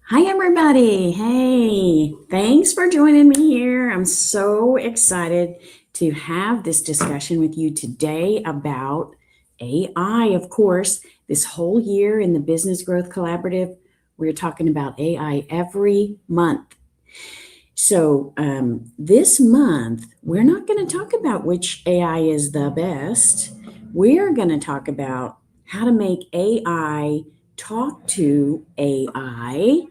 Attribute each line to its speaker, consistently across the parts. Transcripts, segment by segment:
Speaker 1: Hi, everybody. Hey, thanks for joining me here. I'm so excited to have this discussion with you today about AI. Of course, this whole year in the Business Growth Collaborative, we're talking about AI every month. So, this month, we're not going to talk about which AI is the best. We're going to talk about how to make AI talk to AI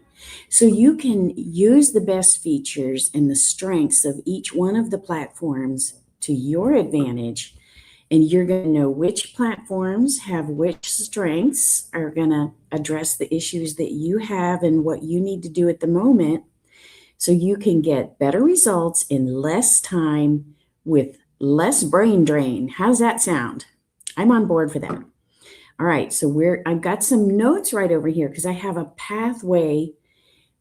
Speaker 1: so you can use the best features and the strengths of each one of the platforms to your advantage. And you're going to know which platforms have which strengths, are going to address the issues that you have and what you need to do at the moment so you can get better results in less time with less brain drain. How's that sound? I'm on board for that. All right, so I've got some notes right over here because I have a pathway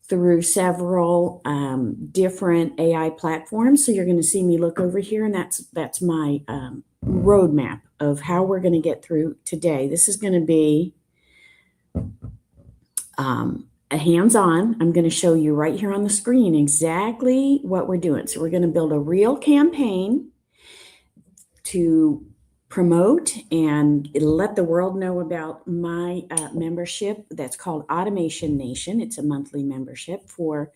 Speaker 1: through several different AI platforms. So you're going to see me look over here, and that's my roadmap of how we're going to get through today. This is going to be a hands-on. I'm going to show you right here on the screen exactly what we're doing. So we're going to build a real campaign to promote and let the world know about my membership that's called Automation Nation. It's a monthly membership for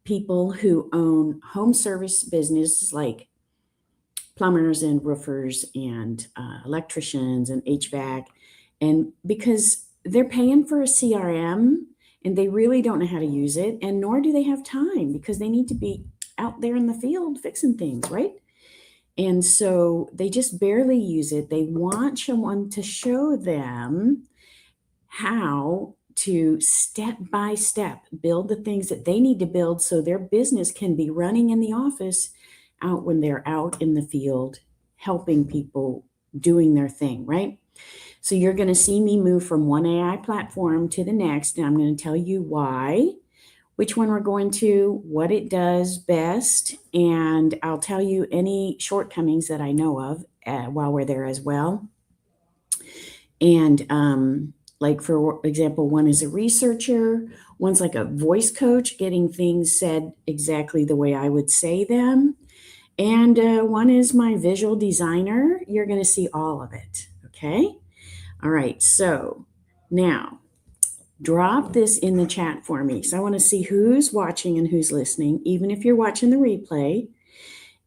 Speaker 1: people who own home service businesses like plumbers and roofers and electricians and HVAC. And because they're paying for a CRM and they really don't know how to use it, and nor do they have time because they need to be out there in the field fixing things, right? And so they just barely use it. They want someone to show them how to step by step build the things that they need to build so their business can be running in the office out when they're out in the field helping people doing their thing, right? So you're going to see me move from one AI platform to the next, and I'm going to tell you why, which one we're going to, what it does best, and I'll tell you any shortcomings that I know of while we're there as well. And like for example, one is a researcher, one's like a voice coach, getting things said exactly the way I would say them. And one is my visual designer. You're going to see all of it. Okay. All right. So now drop this in the chat for me. So I want to see who's watching and who's listening, even if you're watching the replay.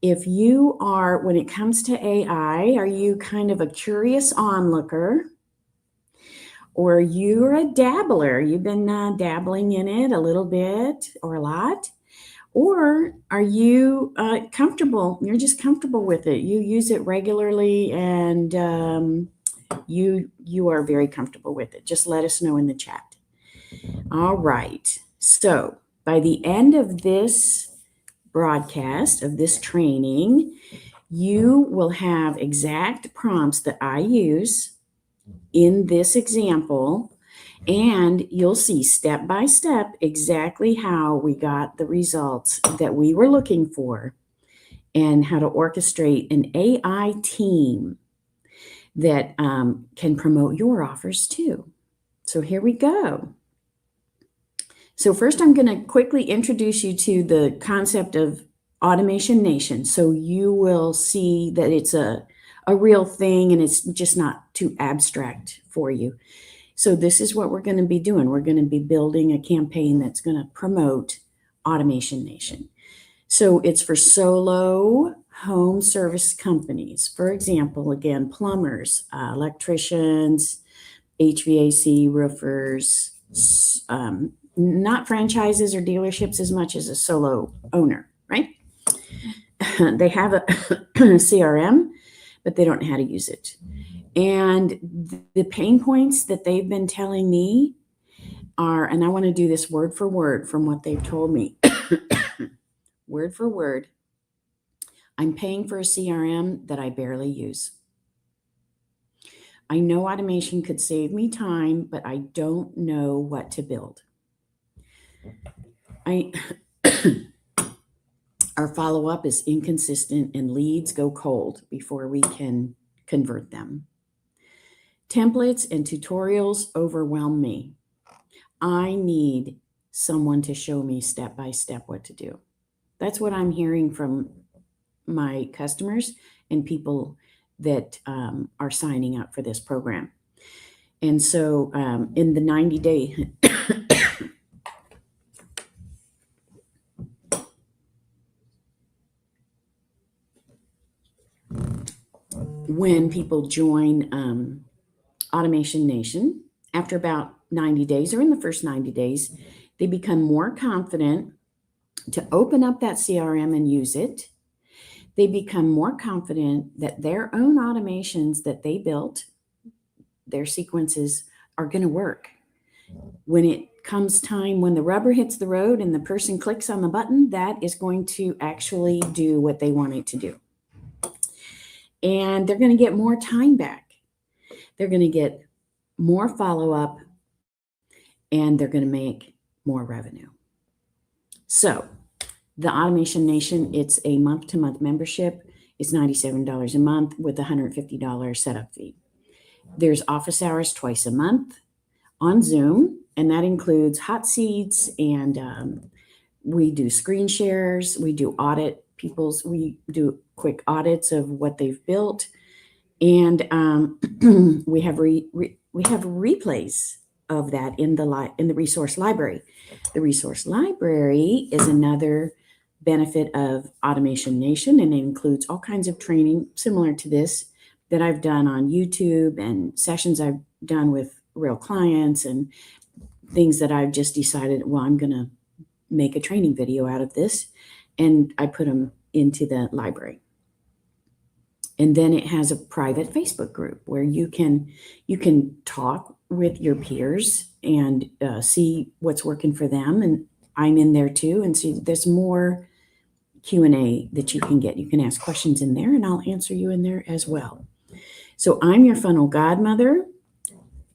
Speaker 1: If you are, when it comes to AI, are you kind of a curious onlooker? Or you're a dabbler? You've been dabbling in it a little bit or a lot? Or are you comfortable? You're just comfortable with it. You use it regularly, and you are very comfortable with it. Just let us know in the chat. All right. So by the end of this broadcast, of this training, you will have exact prompts that I use in this example, and you'll see step by step exactly how we got the results that we were looking for and how to orchestrate an AI team that can promote your offers too. So here we go. So first I'm going to quickly introduce you to the concept of Automation Nation. So you will see that it's a real thing and it's just not too abstract for you. So this is what we're going to be doing. We're going to be building a campaign that's going to promote Automation Nation. So it's for solo home service companies. For example, again, plumbers, electricians, HVAC, roofers, not franchises or dealerships as much as a solo owner, right? They have a CRM, but they don't know how to use it. And the pain points that they've been telling me are, and I want to do this word for word from what they've told me, word for word. I'm paying for a CRM that I barely use. I know automation could save me time, but I don't know what to build. Our follow-up is inconsistent and leads go cold before we can convert them. Templates and tutorials overwhelm me. I need someone to show me step by step what to do. That's what I'm hearing from my customers and people that are signing up for this program. And so in the 90-day, when people join Automation Nation, after about 90 days or in the first 90 days, they become more confident to open up that CRM and use it. They become more confident that their own automations that they built, their sequences, are going to work. When it comes time, when the rubber hits the road and the person clicks on the button, that is going to actually do what they want it to do. And they're going to get more time back. They're going to get more follow-up, and they're going to make more revenue. So the Automation Nation, it's a month-to-month membership. It's $97 a month with a $150 setup fee. There's office hours twice a month on Zoom, and that includes hot seats, and we do screen shares. We do we do quick audits of what they've built, and we have replays of that in the resource library. The resource library is another benefit of Automation Nation, and it includes all kinds of training similar to this that I've done on YouTube and sessions I've done with real clients and things that I've just decided, well, I'm going to make a training video out of this, and I put them into the library. And then it has a private Facebook group where you can talk with your peers and see what's working for them. And I'm in there too. And see, there's more Q&A that you can get. You can ask questions in there, and I'll answer you in there as well. So I'm your funnel godmother.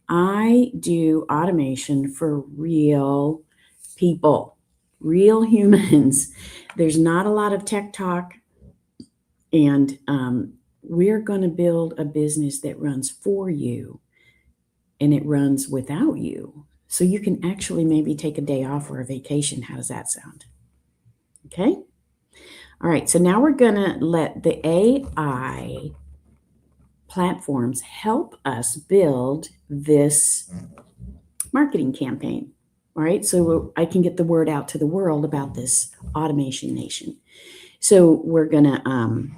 Speaker 1: I do automation for real people, real humans. There's not a lot of tech talk, and we're going to build a business that runs for you, and it runs without you. So you can actually maybe take a day off or a vacation. How does that sound? Okay. All right. So now we're going to let the AI platforms help us build this marketing campaign. All right. So I can get the word out to the world about this Automation Nation. So we're going to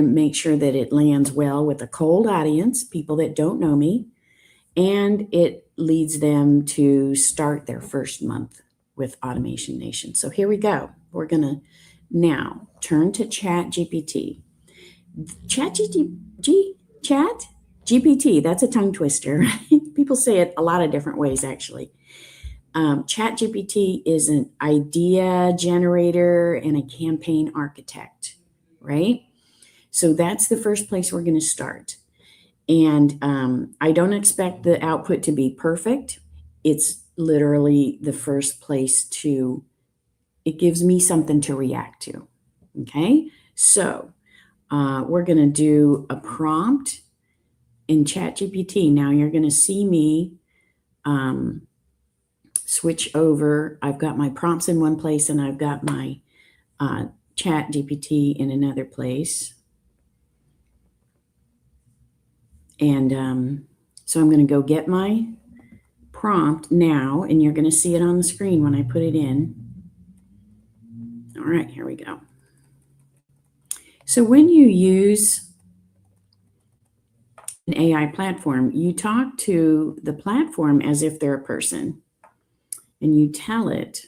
Speaker 1: make sure that it lands well with a cold audience, people that don't know me, and it leads them to start their first month with Automation Nation. So here we go. We're going to now turn to ChatGPT. ChatGPT, that's a tongue twister. People say it a lot of different ways, actually. ChatGPT is an idea generator and a campaign architect, right? So that's the first place we're going to start. And I don't expect the output to be perfect. It's literally the first place it gives me something to react to. Okay, so we're going to do a prompt in ChatGPT. Now you're going to see me switch over. I've got my prompts in one place, and I've got my ChatGPT in another place. And so I'm going to go get my prompt now, and you're going to see it on the screen when I put it in. All right, here we go. So when you use an AI platform, you talk to the platform as if they're a person, and you tell it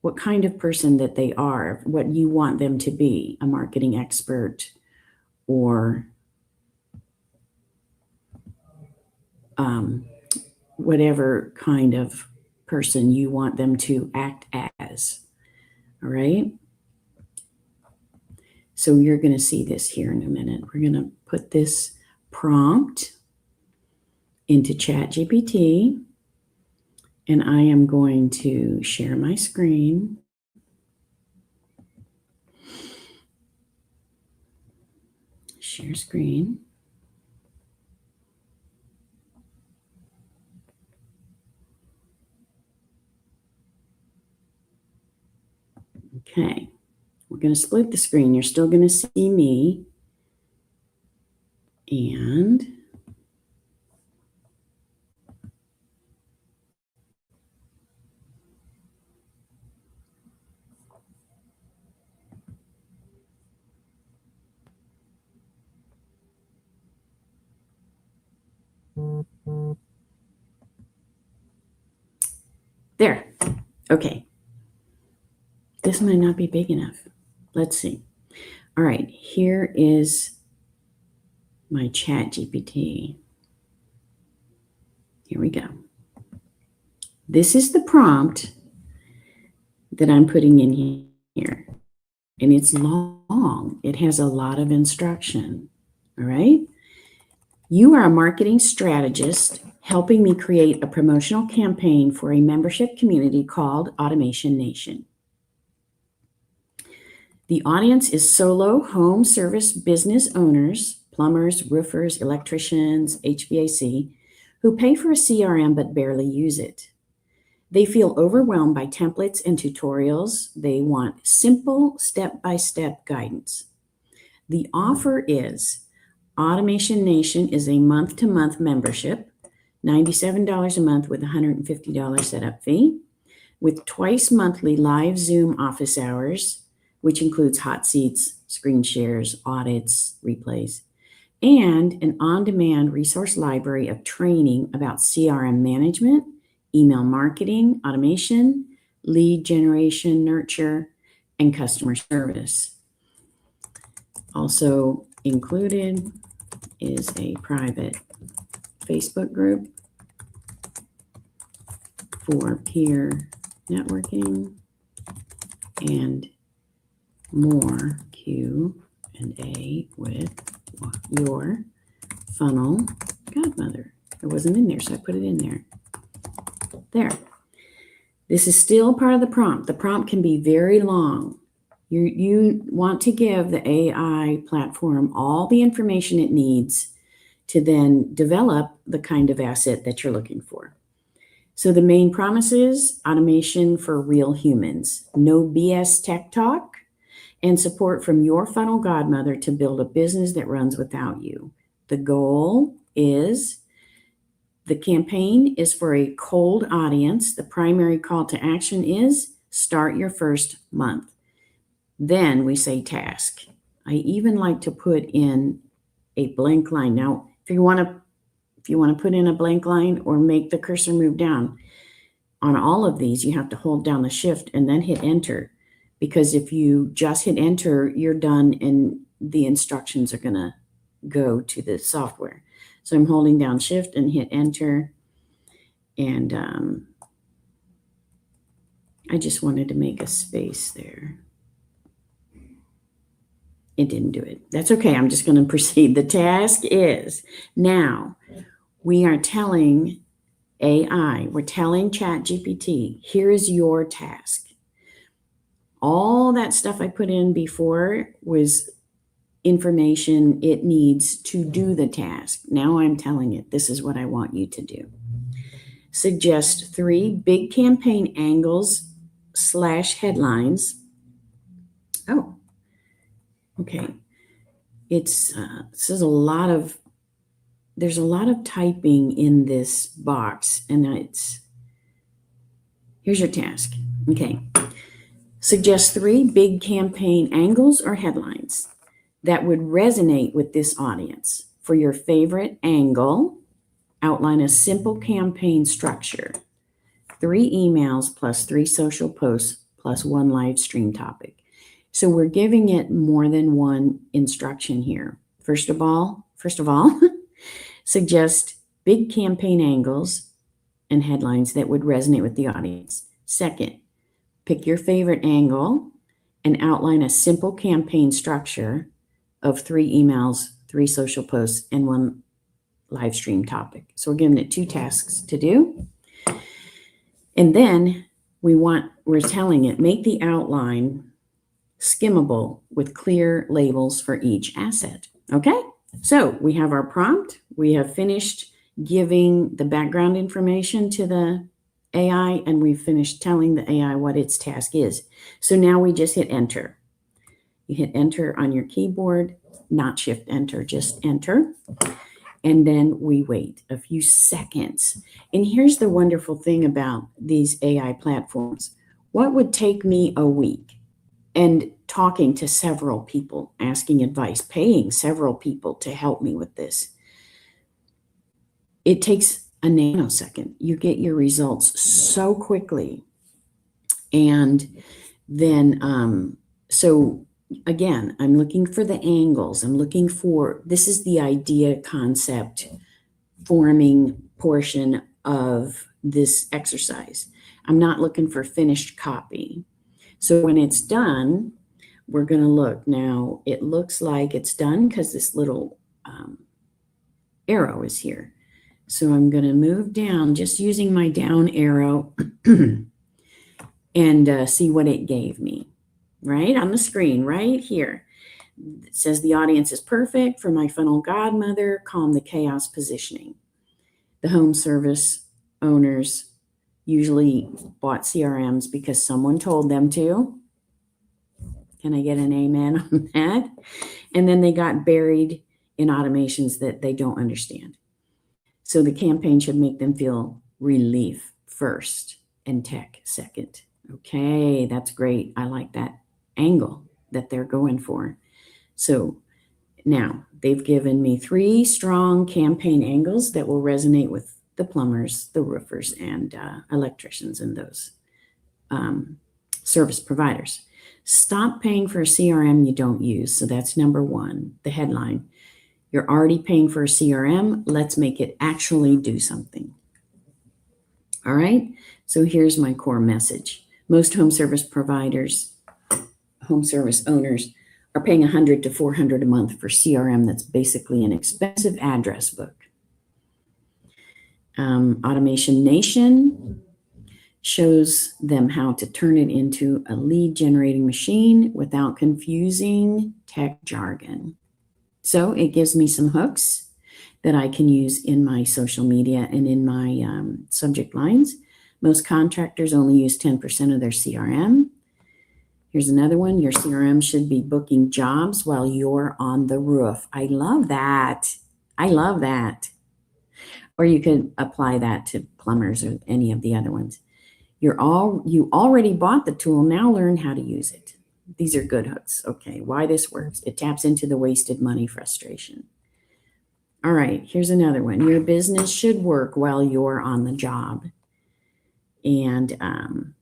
Speaker 1: what kind of person that they are, what you want them to be, a marketing expert or whatever kind of person you want them to act as. All right. So you're going to see this here in a minute. We're going to put this prompt into ChatGPT, and I am going to share my screen. Share screen. Okay, we're going to split the screen. You're still going to see me. And there. Okay. This might not be big enough. Let's see. All right, here is my chat GPT. Here we go. This is the prompt that I'm putting in here. And it's long. It has a lot of instruction. All right. You are a marketing strategist helping me create a promotional campaign for a membership community called Automation Nation. The audience is solo home service business owners, plumbers, roofers, electricians, HVAC, who pay for a CRM but barely use it. They feel overwhelmed by templates and tutorials. They want simple step-by-step guidance. The offer is Automation Nation is a month-to-month membership, $97 a month with $150 setup fee, with twice monthly live Zoom office hours, which includes hot seats, screen shares, audits, replays, and an on-demand resource library of training about CRM management, email marketing, automation, lead generation, nurture, and customer service. Also included is a private Facebook group for peer networking and more Q&A with your funnel godmother. It wasn't in there, so I put it in there. There. This is still part of the prompt. The prompt can be very long. You want to give the AI platform all the information it needs to then develop the kind of asset that you're looking for. So the main promise is automation for real humans, no BS tech talk, and support from your funnel godmother to build a business that runs without you. The goal is the campaign is for a cold audience. The primary call to action is start your first month. Then we say task. I even like to put in a blank line. Now, if you want to put in a blank line or make the cursor move down, on all of these, you have to hold down the shift and then hit enter. Because if you just hit enter, you're done and the instructions are going to go to the software. So I'm holding down shift and hit enter. And I just wanted to make a space there. It didn't do it. That's okay. I'm just going to proceed. The task is now we are telling AI, we're telling ChatGPT, here is your task. All that stuff I put in before was information it needs to do the task. Now I'm telling it, this is what I want you to do. Suggest 3 big campaign angles / headlines. Oh, okay. It's there's a lot of typing in this box, and here's your task. Okay. Suggest 3 big campaign angles or headlines that would resonate with this audience. For your favorite angle, outline a simple campaign structure. 3 emails plus 3 social posts plus 1 live stream topic. So we're giving it more than one instruction here. First of all, suggest big campaign angles and headlines that would resonate with the audience. Second, pick your favorite angle and outline a simple campaign structure of 3 emails, 3 social posts, and 1 live stream topic. So we're giving it 2 tasks to do. And then we're telling it, make the outline skimmable with clear labels for each asset. Okay? So we have our prompt. We have finished giving the background information to the AI, and we've finished telling the AI what its task is. So now we just hit enter. You hit enter on your keyboard, not shift enter, just enter. And then we wait a few seconds. And here's the wonderful thing about these AI platforms. What would take me a week and talking to several people, asking advice, paying several people to help me with this, it takes a nanosecond. You get your results so quickly. And then, so again, I'm looking for the angles. I'm looking for, this is the idea, concept, forming portion of this exercise. I'm not looking for finished copy. So when it's done, we're going to look. Now, it looks like it's done because this little arrow is here. So I'm going to move down, just using my down arrow and see what it gave me. Right on the screen, right here. It says the audience is perfect for my funnel godmother, calm the chaos positioning. The home service owners usually bought CRMs because someone told them to. Can I get an amen on that? And then they got buried in automations that they don't understand. So the campaign should make them feel relief first and tech second. Okay, that's great. I like that angle that they're going for. So now they've given me 3 strong campaign angles that will resonate with the plumbers, the roofers, and electricians, and those service providers. Stop paying for a CRM you don't use. So that's number 1, the headline. You're already paying for a CRM. Let's make it actually do something. All right. So here's my core message. Most home service providers, home service owners are paying $100 to $400 a month for CRM that's basically an expensive address book. Automation Nation shows them how to turn it into a lead generating machine without confusing tech jargon. So it gives me some hooks that I can use in my social media and in my subject lines. Most contractors only use 10% of their CRM. Here's another one. Your CRM should be booking jobs while you're on the roof. I love that. I love that. Or you could apply that to plumbers or any of the other ones. You already bought the tool. Now learn how to use it. These are good hooks. Okay, why this works. It taps into the wasted money frustration. All right, here's another one. Your business should work while you're on the job. And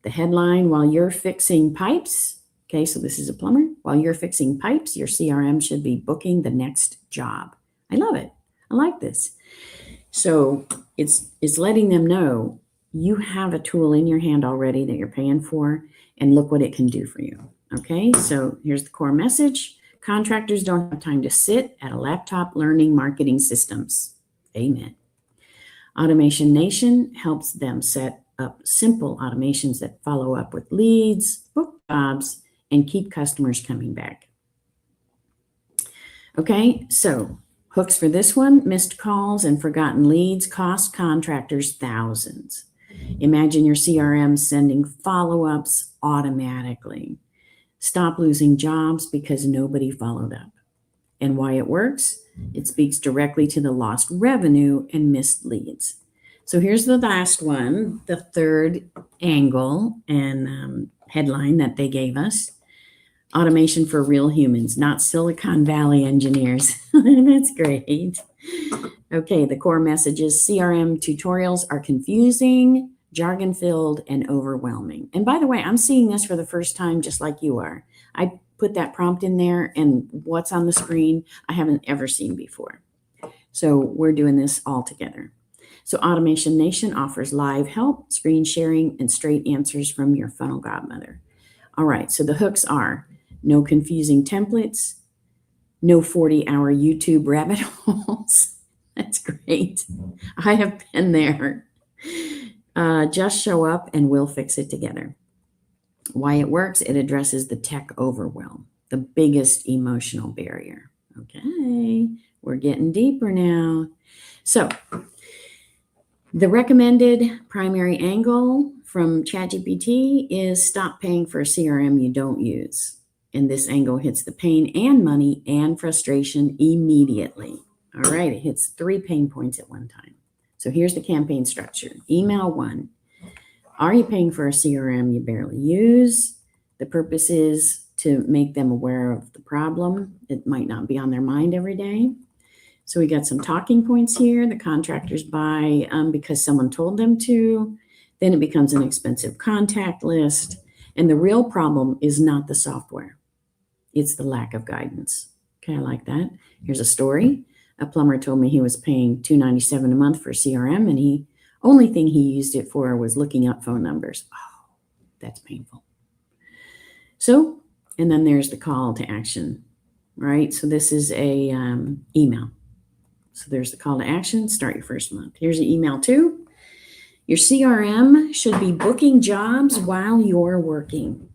Speaker 1: the headline, while you're fixing pipes, okay, so this is a plumber. While you're fixing pipes, your CRM should be booking the next job. I love it. I like this. So it's letting them know you have a tool in your hand already that you're paying for, and look what it can do for you. Okay, so here's the core message. Contractors don't have time to sit at a laptop learning marketing systems. Amen. Automation Nation helps them set up simple automations that follow up with leads, book jobs, and keep customers coming back. Okay, so hooks for this one. Missed calls and forgotten leads cost contractors thousands. Imagine your CRM sending follow-ups automatically. Stop losing jobs because nobody followed up. And why it works? It speaks directly to the lost revenue and missed leads. So here's the last one, the third angle and headline that they gave us. Automation for real humans, not Silicon Valley engineers. That's great. Okay, the core message is CRM tutorials are confusing, jargon-filled, and overwhelming. And by the way, I'm seeing this for the first time just like you are. I put that prompt in there, and what's on the screen I haven't ever seen before. So we're doing this all together. So Automation Nation offers live help, screen sharing, and straight answers from your funnel godmother. All right, so the hooks are no confusing templates, no 40-hour YouTube rabbit holes. That's great. I have been there. Just show up and we'll fix it together. Why it works, it addresses the tech overwhelm, the biggest emotional barrier. Okay, we're getting deeper now. So The recommended primary angle from ChatGPT is stop paying for a CRM you don't use. And this angle hits the pain and money and frustration immediately. All right, it hits 3 pain points at one time. So here's the campaign structure. Email 1. Are you paying for a CRM you barely use? The purpose is to make them aware of the problem. It might not be on their mind every day. So we got some talking points here. The contractors buy because someone told them to. Then it becomes an expensive contact list. And the real problem is not the software. It's the lack of guidance. Okay, I like that. Here's a story. A plumber told me he was paying $297 a month for CRM, and the only thing he used it for was looking up phone numbers. Oh, that's painful. So, and then there's the call to action, right? So this is a email. So there's the call to action. Start your first month. Here's an email 2. Your CRM should be booking jobs while you're working.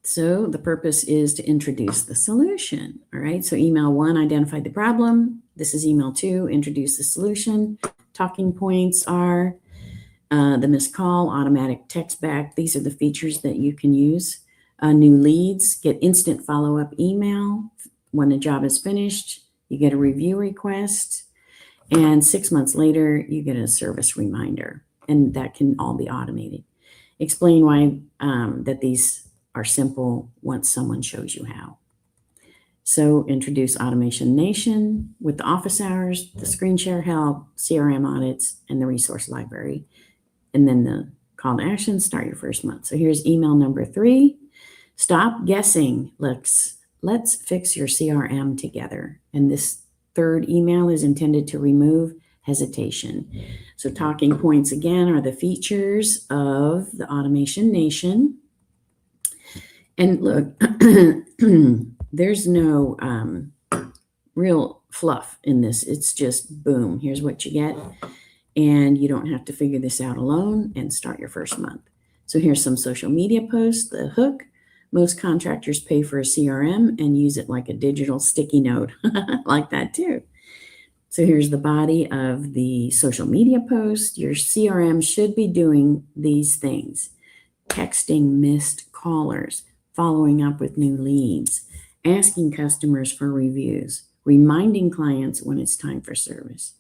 Speaker 1: So the purpose is to introduce the solution. All right. So email 1 identified the problem. This is email 2, introduce the solution. Talking points are the missed call, automatic text back. These are the features that you can use. New leads, get instant follow-up email when a job is finished. You get a review request, and 6 months later, you get a service reminder, and that can all be automated. Explain why that these are simple once someone shows you how. So introduce Automation Nation with the office hours, the screen share help, CRM audits, and the resource library. And then the call to action, start your first month. So here's email number 3. Stop guessing. Let's fix your CRM together. And this third email is intended to remove hesitation. So talking points again are the features of the Automation Nation. And look, there's no real fluff in this. It's just boom, here's what you get. And you don't have to figure this out alone and start your first month. So here's some social media posts, the hook. Most contractors pay for a CRM and use it like a digital sticky note. Like that too. So here's the body of the social media post. Your CRM should be doing these things: texting missed callers, following up with new leads, asking customers for reviews, reminding clients when it's time for service.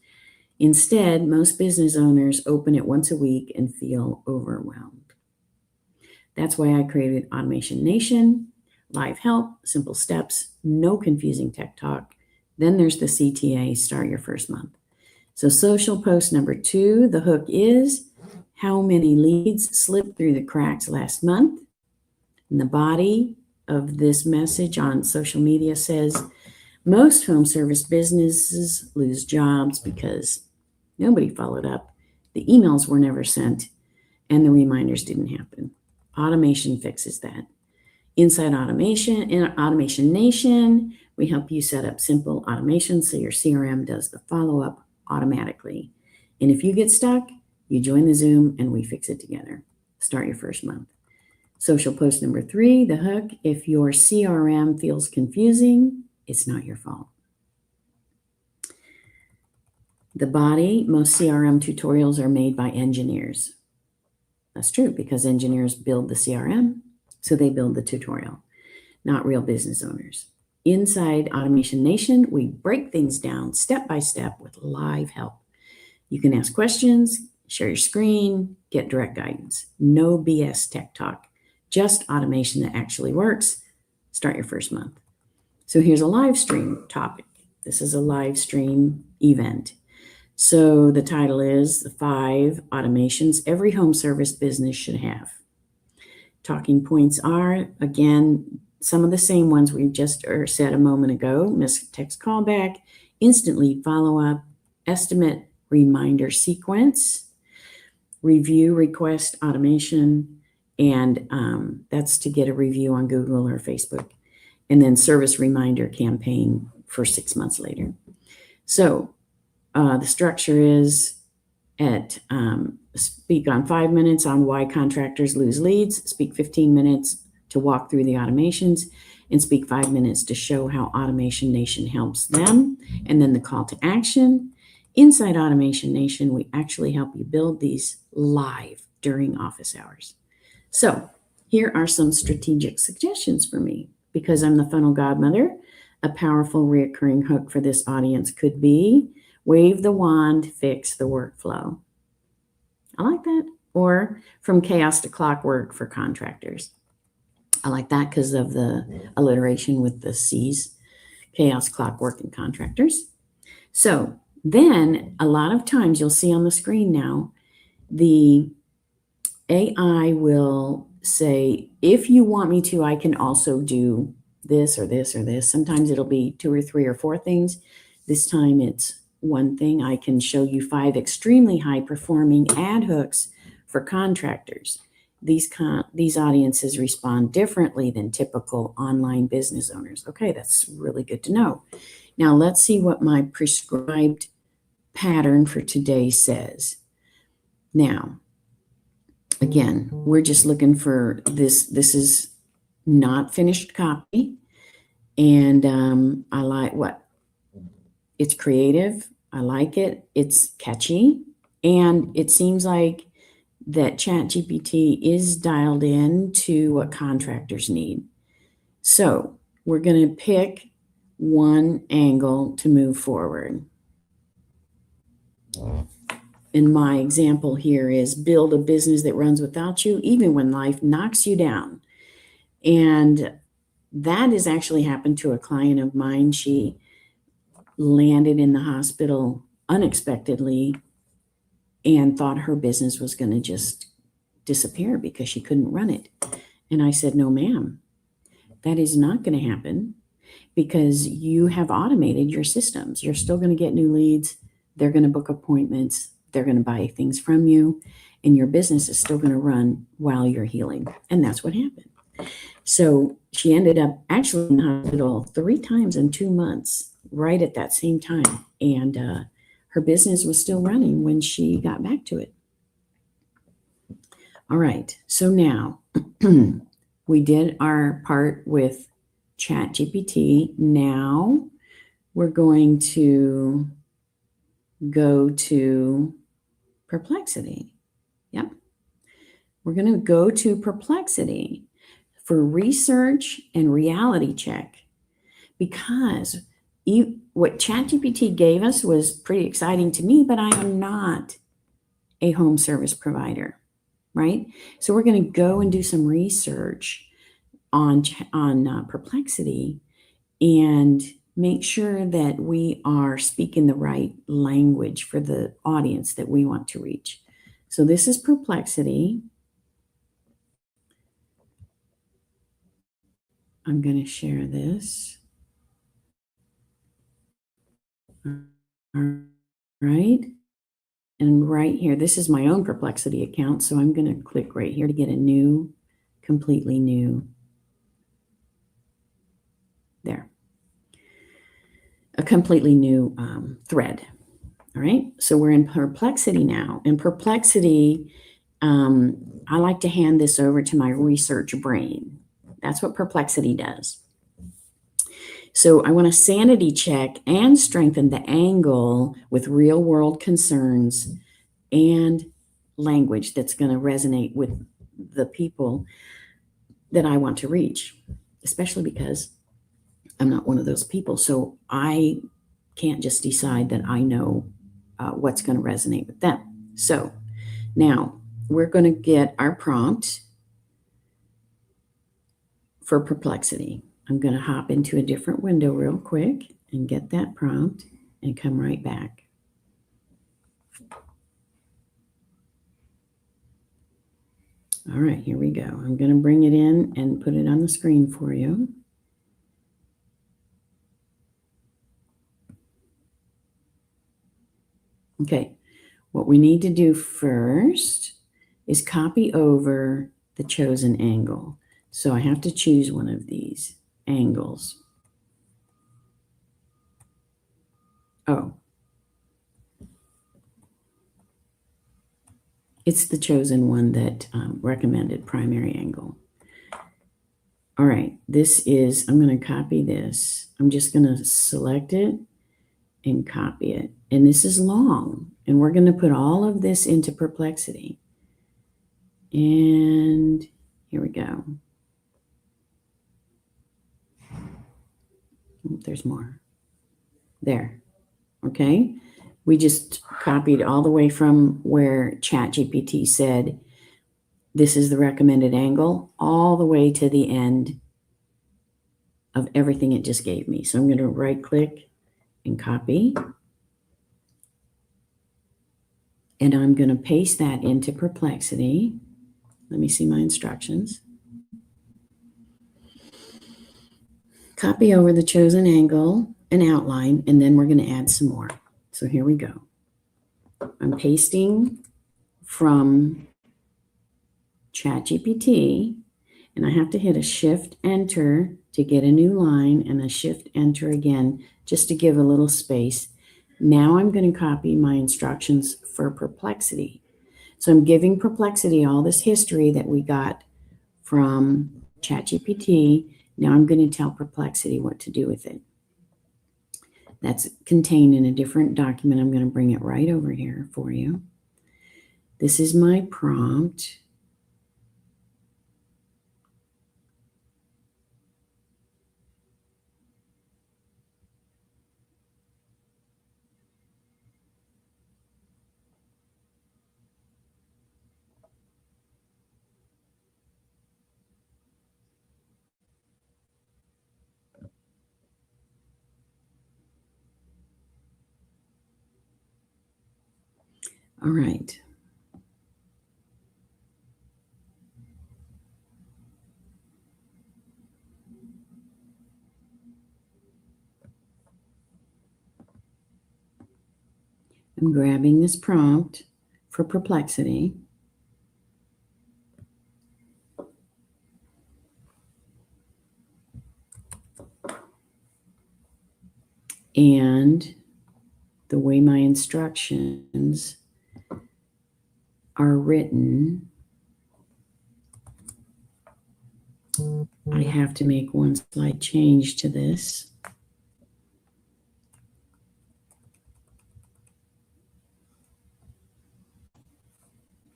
Speaker 1: Instead, most business owners open it once a week and feel overwhelmed. That's why I created Automation Nation, live help, simple steps, no confusing tech talk. Then there's the CTA, start your first month. So social post number 2, the hook is how many leads slipped through the cracks last month. And the body of this message on social media says, most home service businesses lose jobs because nobody followed up, the emails were never sent, and the reminders didn't happen. Automation fixes that. Inside Automation, in Automation Nation, we help you set up simple automation so your CRM does the follow-up automatically. And if you get stuck, you join the Zoom and we fix it together. Start your first month. Social post number 3, the hook. If your CRM feels confusing, it's not your fault. The body, most CRM tutorials are made by engineers. That's true because engineers build the CRM, so they build the tutorial, not real business owners. Inside Automation Nation, we break things down step by step with live help. You can ask questions, share your screen, get direct guidance. No BS tech talk, just automation that actually works. Start your first month. So here's a live stream topic. This is a live stream event. So the title is the 5 automations every home service business should have. Talking points are, again, some of the same ones we just said a moment ago: missed text callback, instantly follow-up, estimate reminder sequence, review request automation, and that's to get a review on Google or Facebook, and then service reminder campaign for 6 months later. So the structure is speak on 5 minutes on why contractors lose leads, speak 15 minutes to walk through the automations, and speak 5 minutes to show how Automation Nation helps them, and then the call to action. inside Automation Nation, we actually help you build these live during office hours. So here are some strategic suggestions for me. Because I'm the funnel godmother, a powerful recurring hook for this audience could be wave the wand, fix the workflow. I like that. Or from chaos to clockwork for contractors. I like that because of the alliteration with the C's, chaos, clockwork, and contractors. So then a lot of times you'll see on the screen now, the AI will say, if you want me to, I can also do this or this or this. Sometimes it'll be 2 or 3 or 4 things. This time it's one thing. I can show you 5 extremely high performing ad hooks for contractors. These audiences respond differently than typical online business owners. Okay, that's really good to know. Now let's see what my prescribed pattern for today says. Now, again, we're just looking for this. This is not finished copy. And I like what? It's creative. I like it. It's catchy. And it seems like that ChatGPT is dialed in to what contractors need. So we're going to pick one angle to move forward. And my example here is build a business that runs without you, even when life knocks you down. And that has actually happened to a client of mine. She landed in the hospital unexpectedly and thought her business was going to just disappear because she couldn't run it. And I said, no, ma'am, that is not going to happen because you have automated your systems. You're still going to get new leads. They're going to book appointments. They're going to buy things from you. And your business is still going to run while you're healing. And that's what happened. So she ended up actually in the hospital 3 times in 2 months, right at that same time. And her business was still running when she got back to it. All right. So now we did our part with ChatGPT. Now we're going to go to Perplexity. Yep. We're going to go to Perplexity for research and reality check, because what ChatGPT gave us was pretty exciting to me, but I am not a home service provider, right? So we're going to go and do some research on Perplexity and make sure that we are speaking the right language for the audience that we want to reach. So this is Perplexity. I'm going to share this. All right. And right here, this is my own Perplexity account. So I'm going to click right here to get a new, completely new. There. A completely new thread. All right. So we're in Perplexity now. In Perplexity, I like to hand this over to my research brain. That's what Perplexity does. So I want to sanity check and strengthen the angle with real world concerns and language that's going to resonate with the people that I want to reach, especially because I'm not one of those people. So I can't just decide that I know what's going to resonate with them. So now we're going to get our prompt for Perplexity. I'm going to hop into a different window real quick and get that prompt and come right back. All right, here we go. I'm going to bring it in and put it on the screen for you. Okay, what we need to do first is copy over the chosen angle. So I have to choose one of these angles. Oh, it's the chosen one that recommended primary angle. All right, this is, I'm going to copy this. I'm just going to select it and copy it. And this is long. And we're going to put all of this into Perplexity. And here we go. There's more. There. Okay. We just copied all the way from where ChatGPT said, this is the recommended angle, all the way to the end of everything it just gave me. So I'm going to right click and copy. And I'm going to paste that into Perplexity. Let me see my instructions. Copy over the chosen angle and outline, and then we're going to add some more. So here we go. I'm pasting from ChatGPT, and I have to hit a Shift-Enter to get a new line, and a Shift-Enter again, just to give a little space. Now I'm going to copy my instructions for Perplexity. So I'm giving Perplexity all this history that we got from ChatGPT. Now I'm going to tell Perplexity what to do with it. That's contained in a different document. I'm going to bring it right over here for you. This is my prompt. All right. I'm grabbing this prompt for Perplexity. And the way my instructions are written, I have to make one slight change to this.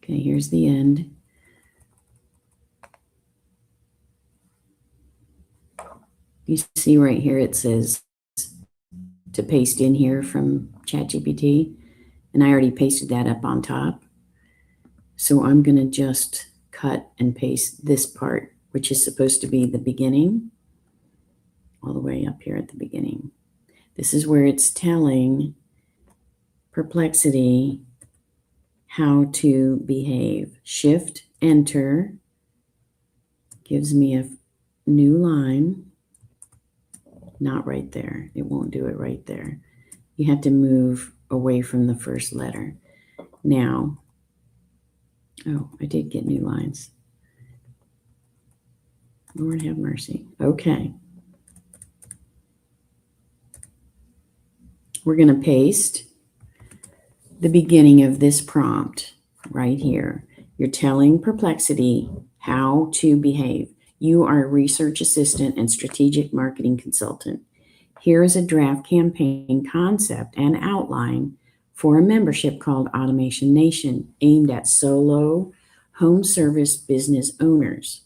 Speaker 1: Okay, here's the end. You see right here it says to paste in here from ChatGPT, and I already pasted that up on top. So I'm going to just cut and paste this part, which is supposed to be the beginning, all the way up here at the beginning. This is where it's telling Perplexity how to behave. Shift, Enter, gives me a new line. Not right there. It won't do it right there. You have to move away from the first letter. Now, oh, I did get new lines. Lord have mercy. Okay. We're going to paste the beginning of this prompt right here. You're telling Perplexity how to behave. You are a research assistant and strategic marketing consultant. Here is a draft campaign concept and outline for a membership called Automation Nation, aimed at solo home service business owners,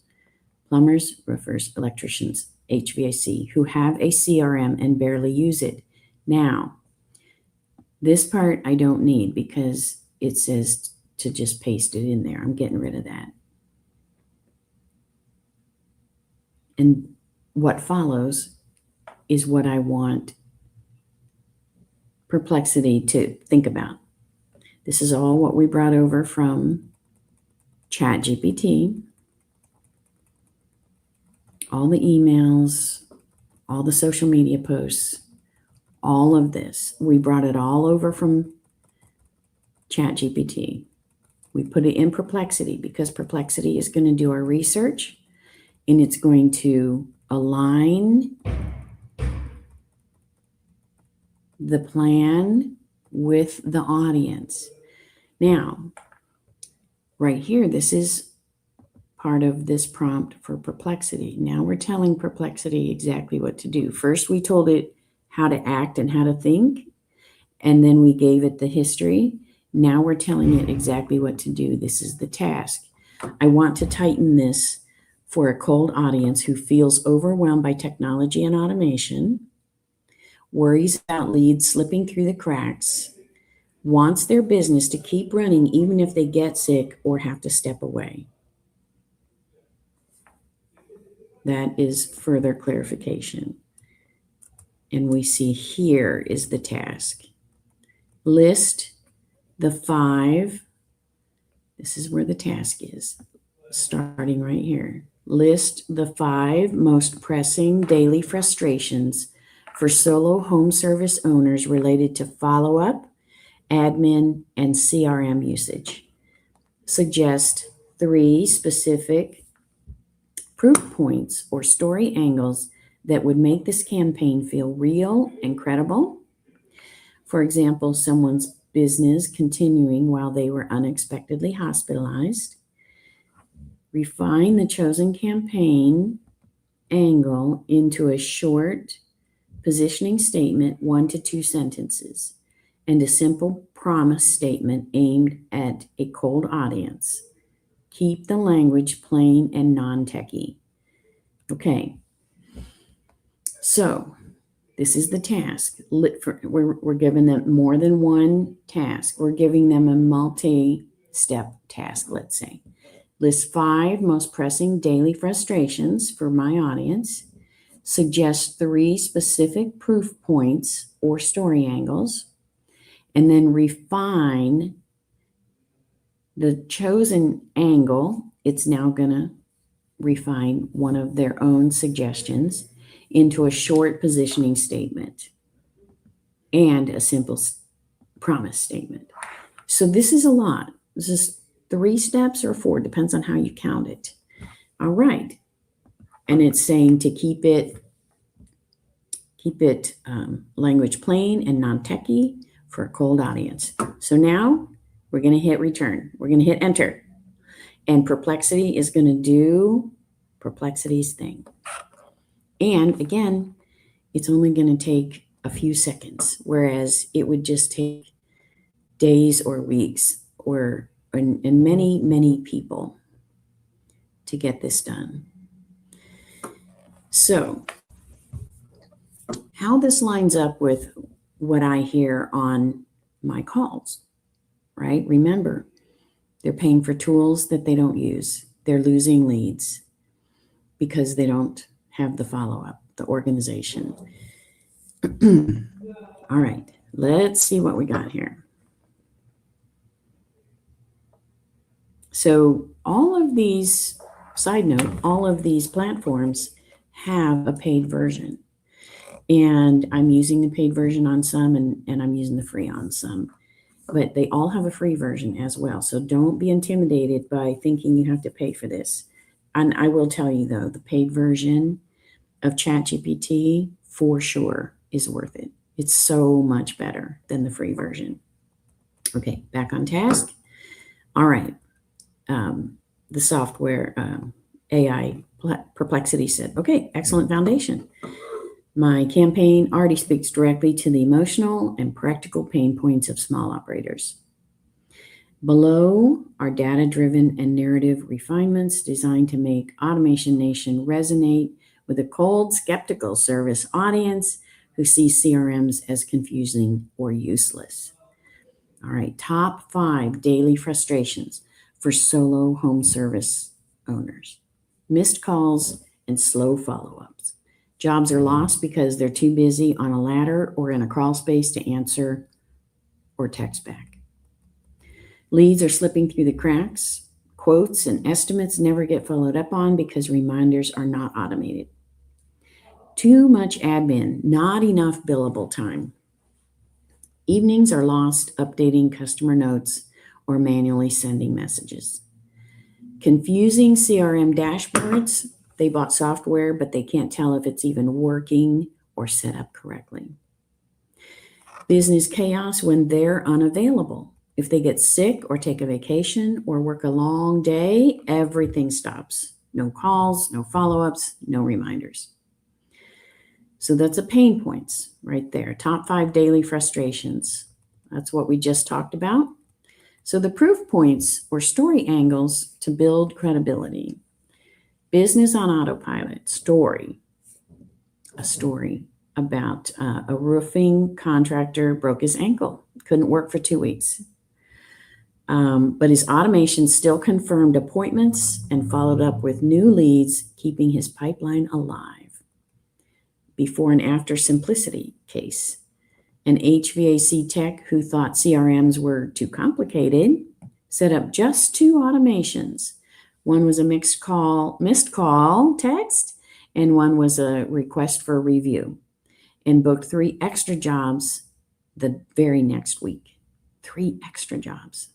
Speaker 1: plumbers, roofers, electricians, HVAC, who have a CRM and barely use it. Now, this part I don't need because it says to just paste it in there. I'm getting rid of that. And what follows is what I want Perplexity to think about. This is all what we brought over from ChatGPT. All the emails, all the social media posts, all of this. We brought it all over from ChatGPT. We put it in Perplexity because Perplexity is going to do our research, and it's going to align the plan with the audience. Now, right here, this is part of this prompt for Perplexity. Now we're telling Perplexity exactly what to do. First, we told it how to act and how to think. And then we gave it the history. Now we're telling it exactly what to do. This is the task. I want to tighten this for a cold audience who feels overwhelmed by technology and automation, worries about leads slipping through the cracks, wants their business to keep running even if they get sick or have to step away. That is further clarification. And we see here is the task. List the 5, this is where the task is, starting right here. List the 5 most pressing daily frustrations for solo home service owners related to follow-up, admin, and CRM usage. Suggest 3 specific proof points or story angles that would make this campaign feel real and credible. For example, someone's business continuing while they were unexpectedly hospitalized. Refine the chosen campaign angle into a short positioning statement, 1 to 2 sentences, and a simple promise statement aimed at a cold audience. Keep the language plain and non-techy. Okay, so this is the task. We're giving them more than one task. We're giving them a multi-step task, let's say. List 5 most pressing daily frustrations for my audience. Suggest 3 specific proof points or story angles. And then refine the chosen angle. It's now going to refine one of their own suggestions into a short positioning statement and a simple promise statement. So this is a lot. This is 3 steps or 4, depends on how you count it. All right. And it's saying to keep it language plain and non-techy for a cold audience. So now we're going to hit return. We're going to hit enter. And Perplexity is going to do Perplexity's thing. And again, it's only going to take a few seconds, whereas it would just take days or weeks and many, many people to get this done. So how this lines up with what I hear on my calls, right? Remember, they're paying for tools that they don't use. They're losing leads because they don't have the follow-up, the organization. All right, let's see what we got here. So all of these, side note, all of these platforms have a paid version. And I'm using the paid version on some and I'm using the free on some. But they all have a free version as well. So don't be intimidated by thinking you have to pay for this. And I will tell you, though, the paid version of ChatGPT for sure is worth it. It's so much better than the free version. Okay, back on task. All right. The software AI Perplexity said, okay, excellent foundation. My campaign already speaks directly to the emotional and practical pain points of small operators. Below are data-driven and narrative refinements designed to make Automation Nation resonate with a cold, skeptical service audience who sees CRMs as confusing or useless. All right, top 5 daily frustrations for solo home service owners. Missed calls and slow follow-ups. Jobs are lost because they're too busy on a ladder or in a crawl space to answer or text back. Leads are slipping through the cracks. Quotes and estimates never get followed up on because reminders are not automated. Too much admin, not enough billable time. Evenings are lost updating customer notes or manually sending messages. Confusing CRM dashboards. They bought software, but they can't tell if it's even working or set up correctly. Business chaos when they're unavailable. If they get sick or take a vacation or work a long day, everything stops. No calls, no follow-ups, no reminders. So that's a pain points right there. Top 5 daily frustrations That's what we just talked about. So the proof points or story angles to build credibility. Business on autopilot, story. A story about a roofing contractor broke his ankle, couldn't work for 2 weeks. But his automation still confirmed appointments and followed up with new leads, keeping his pipeline alive. Before and after simplicity case. An HVAC tech who thought CRMs were too complicated set up just 2 automations. One was a missed call text, and one was a request for a review, and booked 3 extra jobs the very next week. 3 extra jobs.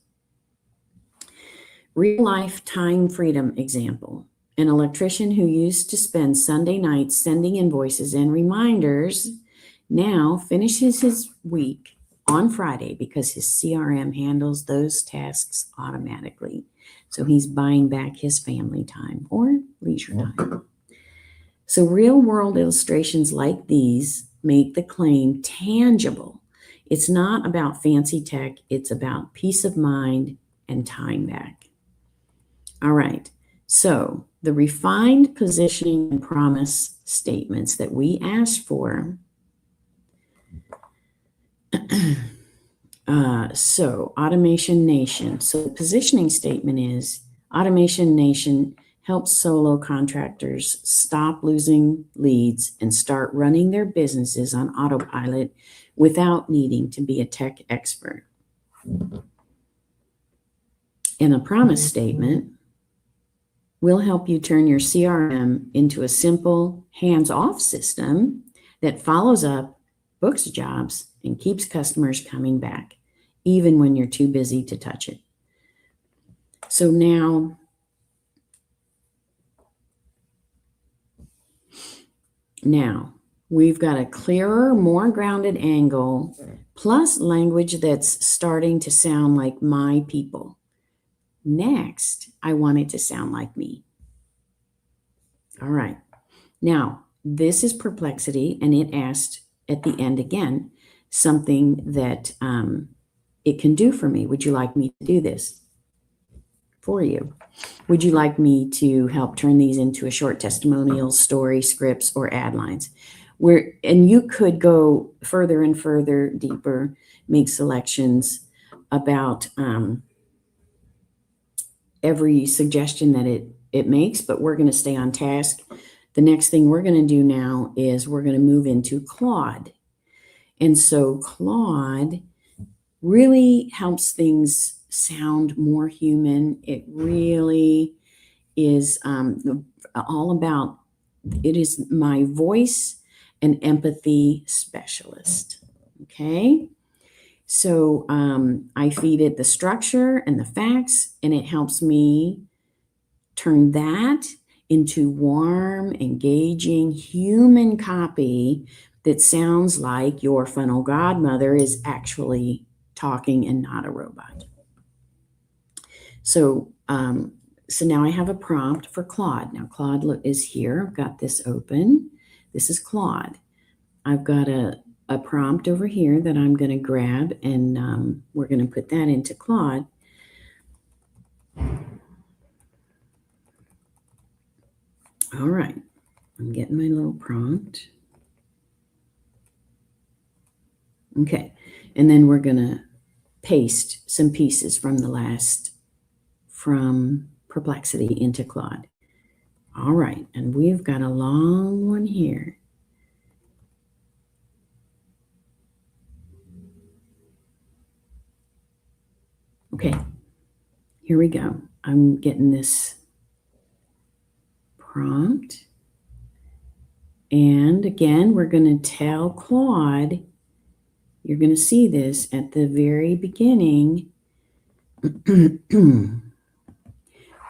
Speaker 1: Real life time freedom example. An electrician who used to spend Sunday nights sending invoices and reminders now finishes his week on Friday because his CRM handles those tasks automatically. So he's buying back his family time or leisure time. So real world illustrations like these make the claim tangible. It's not about fancy tech. It's about peace of mind and time back. All right. So the refined positioning and promise statements that we asked for. So Automation Nation. So the positioning statement is Automation Nation helps solo contractors stop losing leads and start running their businesses on autopilot without needing to be a tech expert. In a promise statement, we'll help you turn your CRM into a simple hands-off system that follows up, books jobs, and keeps customers coming back, even when you're too busy to touch it. So now, we've got a clearer, more grounded angle, plus language that's starting to sound like my people. Next, I want it to sound like me. All right. Now, this is perplexity, and it asked at the end again something that it can do for me. Would you like me to do this for you? Would you like me to help turn these into a short testimonial, story, scripts, or ad lines? And you could go further and further, deeper, make selections about every suggestion that it makes, but we're going to stay on task. The next thing we're going to do now is we're going to move into Claude. And so Claude really helps things sound more human. It really is all about, it is my voice and empathy specialist. Okay. So I feed it the structure and the facts, and it helps me turn that into warm, engaging human copy that sounds like your funnel godmother is actually talking and not a robot. So, so now I have a prompt for Claude. Now Claude is here. I've got this open. This is Claude. I've got a prompt over here that I'm going to grab, and we're going to put that into Claude. All right. I'm getting my little prompt. Okay. And then we're going to paste some pieces from Perplexity into Claude. All right. And we've got a long one here. Okay. Here we go. I'm getting this prompt. And again, we're going to tell Claude, you're going to see this at the very beginning. We're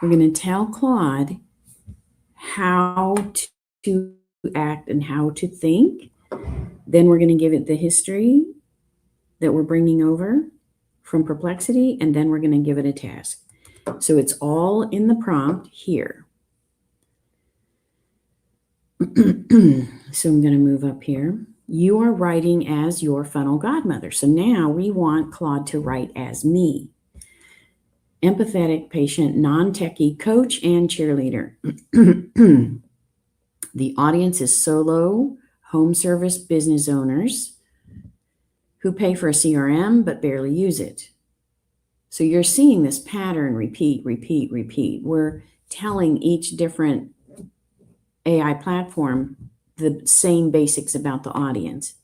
Speaker 1: going to tell Claude how to act and how to think. Then we're going to give it the history that we're bringing over from Perplexity, and then we're going to give it a task. So it's all in the prompt here. So I'm going to move up here. you are writing as your funnel godmother. So now we want Claude to write as me. Empathetic, patient, non-techie coach and cheerleader. The audience is solo, home service business owners who pay for a CRM but barely use it. So you're seeing this pattern repeat. We're telling each different AI platform the same basics about the audience.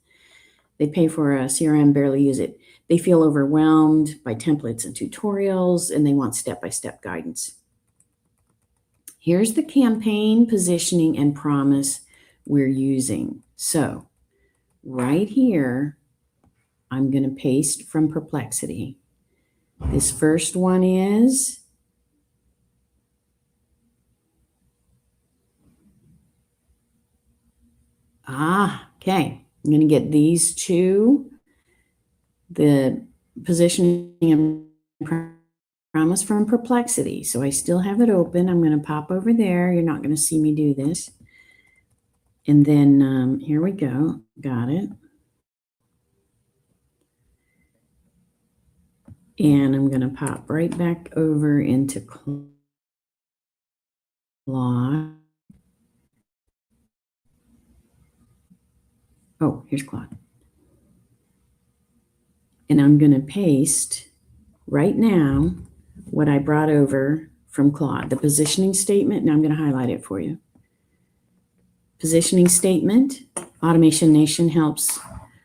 Speaker 1: They pay for a CRM, barely use it. They feel overwhelmed by templates and tutorials, and they want step-by-step guidance. Here's the campaign, positioning, and promise we're using. So right here, I'm going to paste from Perplexity. This first one is okay. I'm going to get these two, the positioning and promise from Perplexity. So I still have it open. I'm going to pop over there. You're not going to see me do this. And then here we go. Got it. And I'm going to pop right back over into Claude. Oh, here's Claude. And I'm going to paste right now what I brought over from Claude, the positioning statement. Now I'm going to highlight it for you. Positioning statement, Automation Nation helps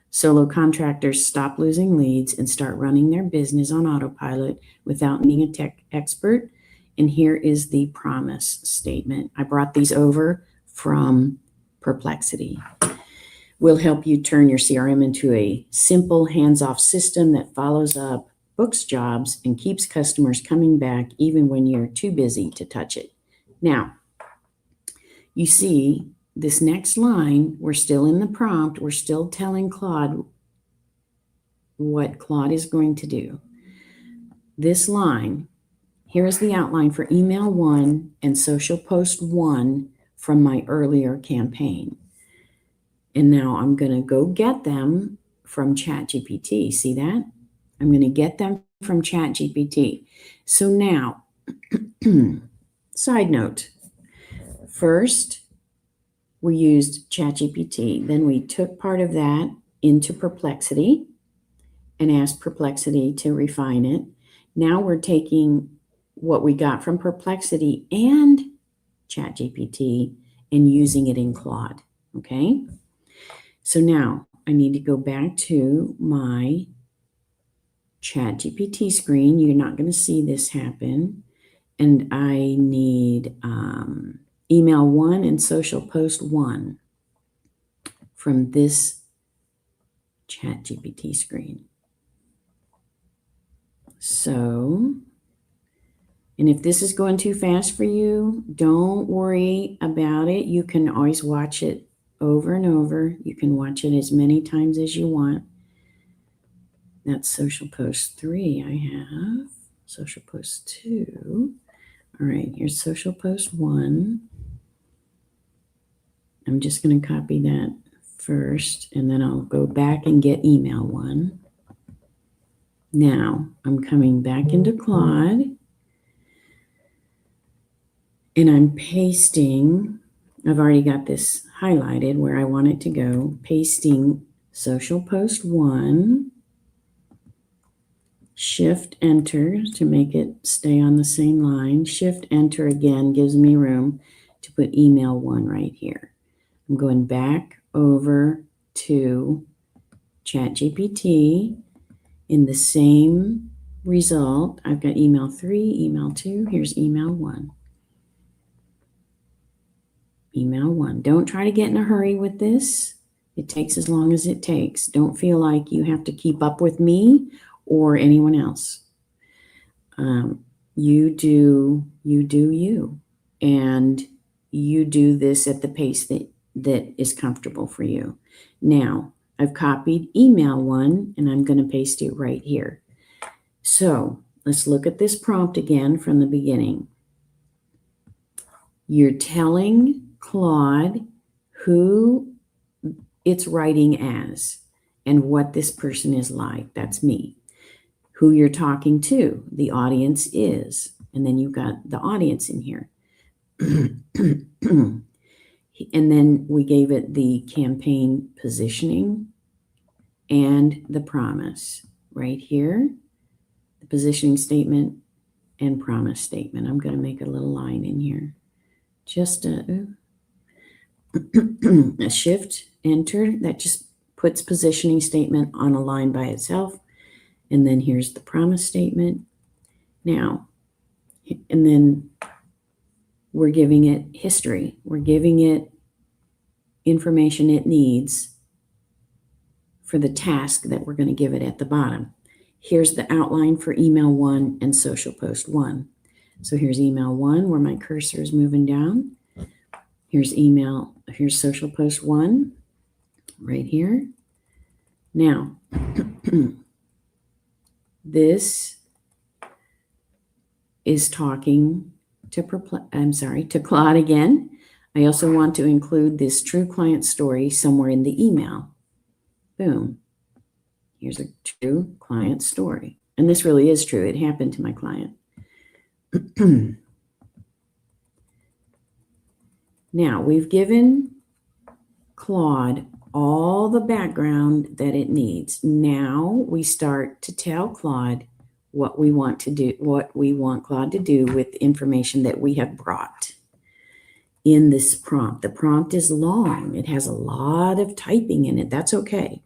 Speaker 1: solo contractors stop losing leads and start running their business on autopilot without needing a tech expert. And here is the promise statement. I brought these over from Perplexity. We'll help you turn your CRM into a simple, hands-off system that follows up, books jobs, and keeps customers coming back even when you're too busy to touch it. Now, you see this next line, we're still in the prompt. We're still telling Claude what Claude is going to do. This line, here is the outline for email 1 and social post 1 from my earlier campaign. And now I'm going to go get them from ChatGPT. See that? I'm going to get them from ChatGPT. So now, side note, first we used ChatGPT. Then we took part of that into Perplexity and asked Perplexity to refine it. Now we're taking what we got from Perplexity and ChatGPT and using it in Claude. Okay? So now I need to go back to my ChatGPT screen. You're not going to see this happen. And I need email 1 and social post 1 from this ChatGPT screen. So, and if this is going too fast for you, don't worry about it. You can always watch it over and over. You can watch it as many times as you want. That's social post 3 I have. Social post 2. All right, here's social post 1. I'm just going to copy that first, and then I'll go back and get email 1. Now, I'm coming back into Claude, and I'm pasting. I've already got this highlighted where I want it to go. Pasting social post 1. Shift enter to make it stay on the same line. Shift enter again gives me room to put email 1 right here. I'm going back over to ChatGPT in the same result. I've got email 3, email 2. Here's email 1. Email 1. Don't try to get in a hurry with this. It takes as long as it takes. Don't feel like you have to keep up with me or anyone else. You do you, and you do this at the pace that is comfortable for you. Now, I've copied email 1, and I'm going to paste it right here. So let's look at this prompt again from the beginning. You're telling Claude who it's writing as, and what this person is like. That's me. Who you're talking to, the audience is, and then you've got the audience in here. And then we gave it the campaign positioning and the promise right here, the positioning statement and promise statement. I'm going to make a little line in here. Just a shift, enter, that just puts positioning statement on a line by itself. And then here's the promise statement. Now, and then we're giving it history. We're giving it information it needs for the task that we're going to give it at the bottom. Here's the outline for email 1 and social post 1. So here's email 1 where my cursor is moving down. Here's social post 1 right here. Now, this is talking to Claude again. I also want to include this true client story somewhere in the email. Boom. Here's a true client story. And this really is true. It happened to my client. Now, we've given Claude all the background that it needs. Now we start to tell Claude what we want to do, what we want Claude to do with the information that we have brought in this prompt. The prompt is long. It has a lot of typing in it. That's okay.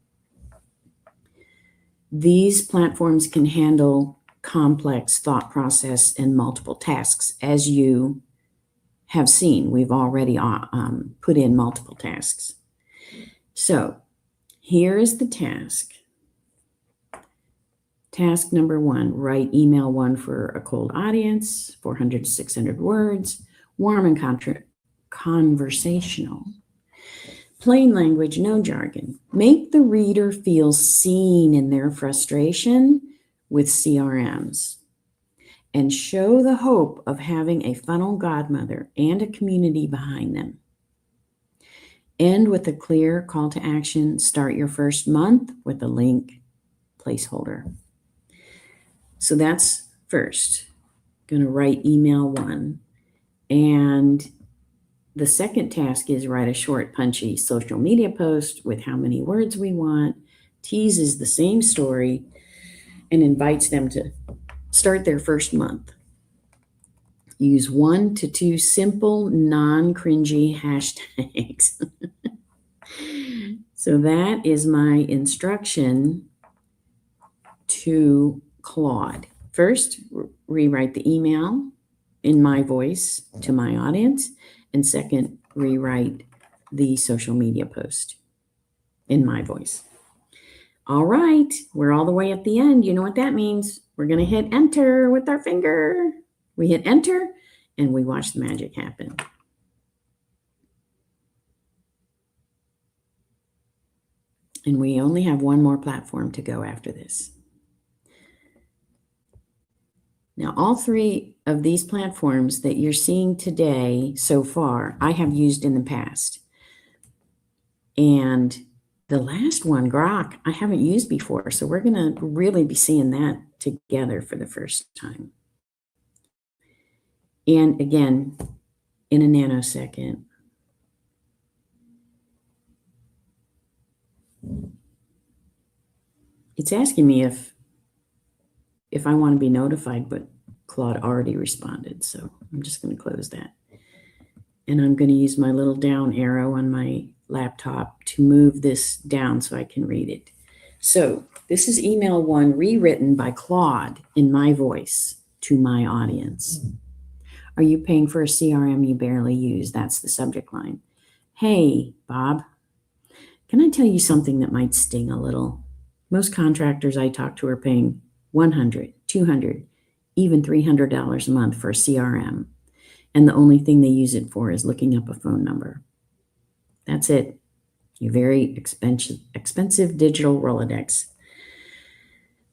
Speaker 1: These platforms can handle complex thought process and multiple tasks. As you have seen, we've already put in multiple tasks. So here is the task. Task number 1, write email 1 for a cold audience, 400 to 600 words, warm and conversational. Plain language, no jargon. Make the reader feel seen in their frustration with CRMs and show the hope of having a funnel godmother and a community behind them. End with a clear call to action. Start your first month with a link placeholder. So that's first. Going to write email 1. And the second task is write a short, punchy social media post with how many words we want, teases the same story, and invites them to start their first month. Use 1 to 2 simple, non-cringy hashtags. So that is my instruction to Claude. First, rewrite the email in my voice to my audience. And second, rewrite the social media post in my voice. All right, we're all the way at the end. You know what that means. We're going to hit enter with our finger. We hit enter and we watch the magic happen. And we only have one more platform to go after this. Now, all 3 of these platforms that you're seeing today so far, I have used in the past. And the last one, Grok, I haven't used before. So we're going to really be seeing that together for the first time. And again, in a nanosecond. It's asking me if I want to be notified, but Claude already responded. So I'm just going to close that. And I'm going to use my little down arrow on my laptop to move this down so I can read it. So this is email 1 rewritten by Claude in my voice to my audience. Are you paying for a CRM you barely use? That's the subject line. Hey, Bob, can I tell you something that might sting a little? Most contractors I talk to are paying $100, $200, even $300 a month for a CRM. And the only thing they use it for is looking up a phone number. That's it. A very expensive digital Rolodex.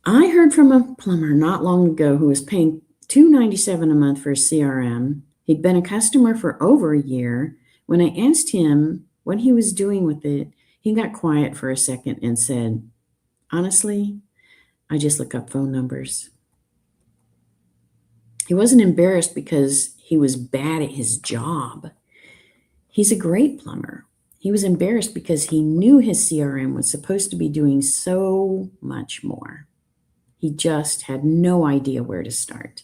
Speaker 1: I heard from a plumber not long ago who was paying $297 a month for a CRM. He'd been a customer for over a year. When I asked him what he was doing with it, He got quiet for a second and said, "Honestly, I just look up phone numbers." He wasn't embarrassed because he was bad at his job. He's a great plumber. He was embarrassed because he knew his CRM was supposed to be doing so much more. He just had no idea where to start.